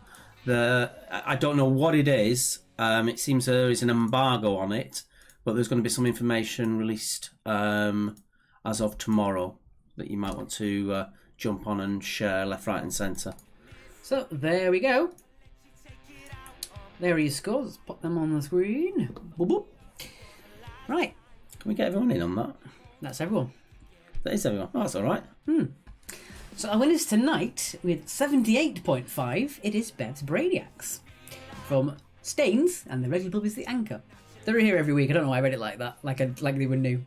I don't know what it is. It seems there is an embargo on it, but there's going to be some information released as of tomorrow that you might want to jump on and share left, right, and centre. So there we go. There are your scores. Let's pop them on the screen. Boop, boop. Right. Can we get everyone in on that? That's everyone. That is everyone. Oh, that's all right. So our winners tonight with 78.5, it is Bev's Brainiacs from Staines and the Red Pub is the Anchor. They're here every week. I don't know why I read it like that, like they were new.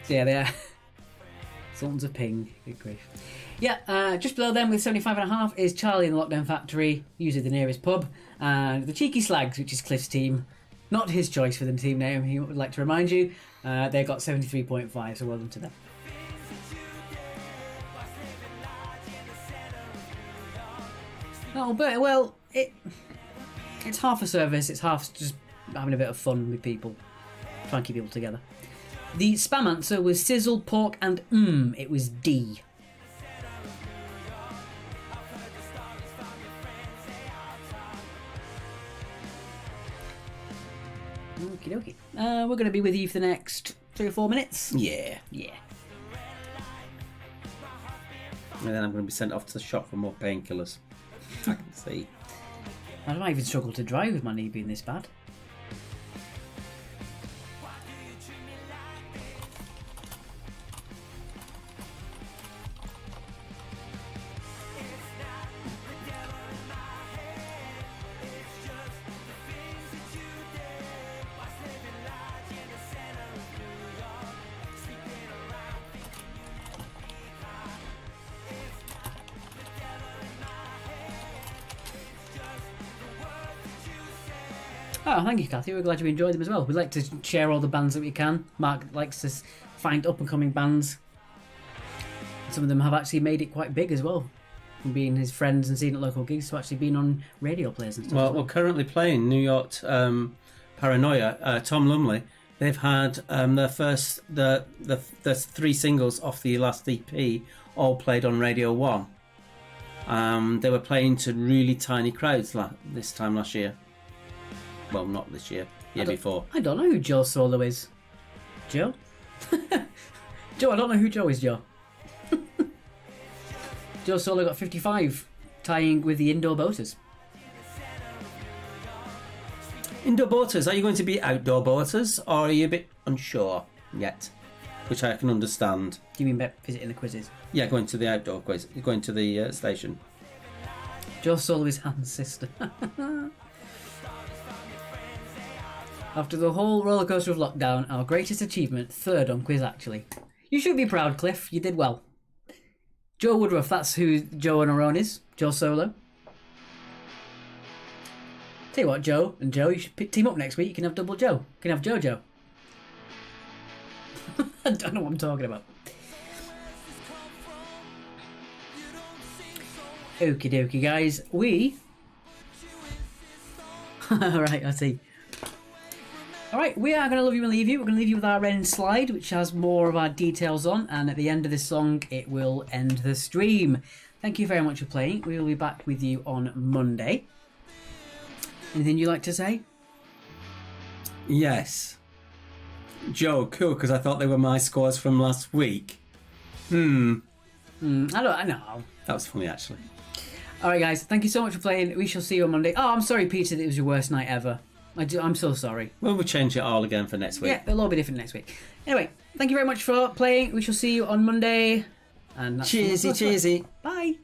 So yeah, they are. Sons of Ping. Good grief. Yeah, just below them with 75.5 is Charlie and the Lockdown Factory, usually the nearest pub, and the Cheeky Slags, which is Cliff's team. Not his choice for the team name, he would like to remind you. They got 73.5, so well done to them. Oh, but, well, it's half a service, it's half just having a bit of fun with people. Try and keep people together. The spam answer was sizzle, pork, and it was D. Okie dokie. We're going to be with you for the next 3 or 4 minutes. Yeah. Yeah. And then I'm going to be sent off to the shop for more painkillers. I can see. I might even struggle to drive with my knee being this bad. Oh, thank you, Kathy. We're glad you enjoyed them as well. We like to share all the bands that we can. Mark likes to find up-and-coming bands. Some of them have actually made it quite big as well, from being his friends and seeing at local gigs to actually being on radio plays and stuff. Well, we're currently playing New York Paranoia. Tom Lumley They've had their first the 3 singles off the last EP all played on Radio 1. They were playing to really tiny crowds this time last year. Well, not this year. Year before. I don't know who Joe Solo is. Joe? Joe, I don't know who Joe is, Joe. Joe Solo got 55, tying with the Indoor Boaters. Indoor boaters, are you going to be outdoor boaters, or are you a bit unsure yet? Which I can understand. Do you mean visiting the quizzes? Yeah, going to the outdoor quiz, going to the station. Joe Solo is Han's sister. After the whole rollercoaster of lockdown, our greatest achievement, 3rd on quiz actually. You should be proud, Cliff. You did well. Joe Woodruff, that's who Joe and Aaron is. Joe Solo. Tell you what, Joe and Joe, you should team up next week. You can have double Joe. You can have Jojo. I don't know what I'm talking about. Okie dokie, guys. Alright, I see. Alright, we are going to love you and leave you. We're going to leave you with our Ren slide, which has more of our details on. And at the end of this song, it will end the stream. Thank you very much for playing. We will be back with you on Monday. Anything you'd like to say? Yes. Joe, cool, because I thought they were my scores from last week. I know. That was funny, actually. Alright, guys. Thank you so much for playing. We shall see you on Monday. Oh, I'm sorry, Peter, that it was your worst night ever. I'm so sorry. Well, we'll change it all again for next week. Yeah, it'll all be different next week. Anyway, thank you very much for playing. We shall see you on Monday. And that's Cheersy, cheersy. Bye.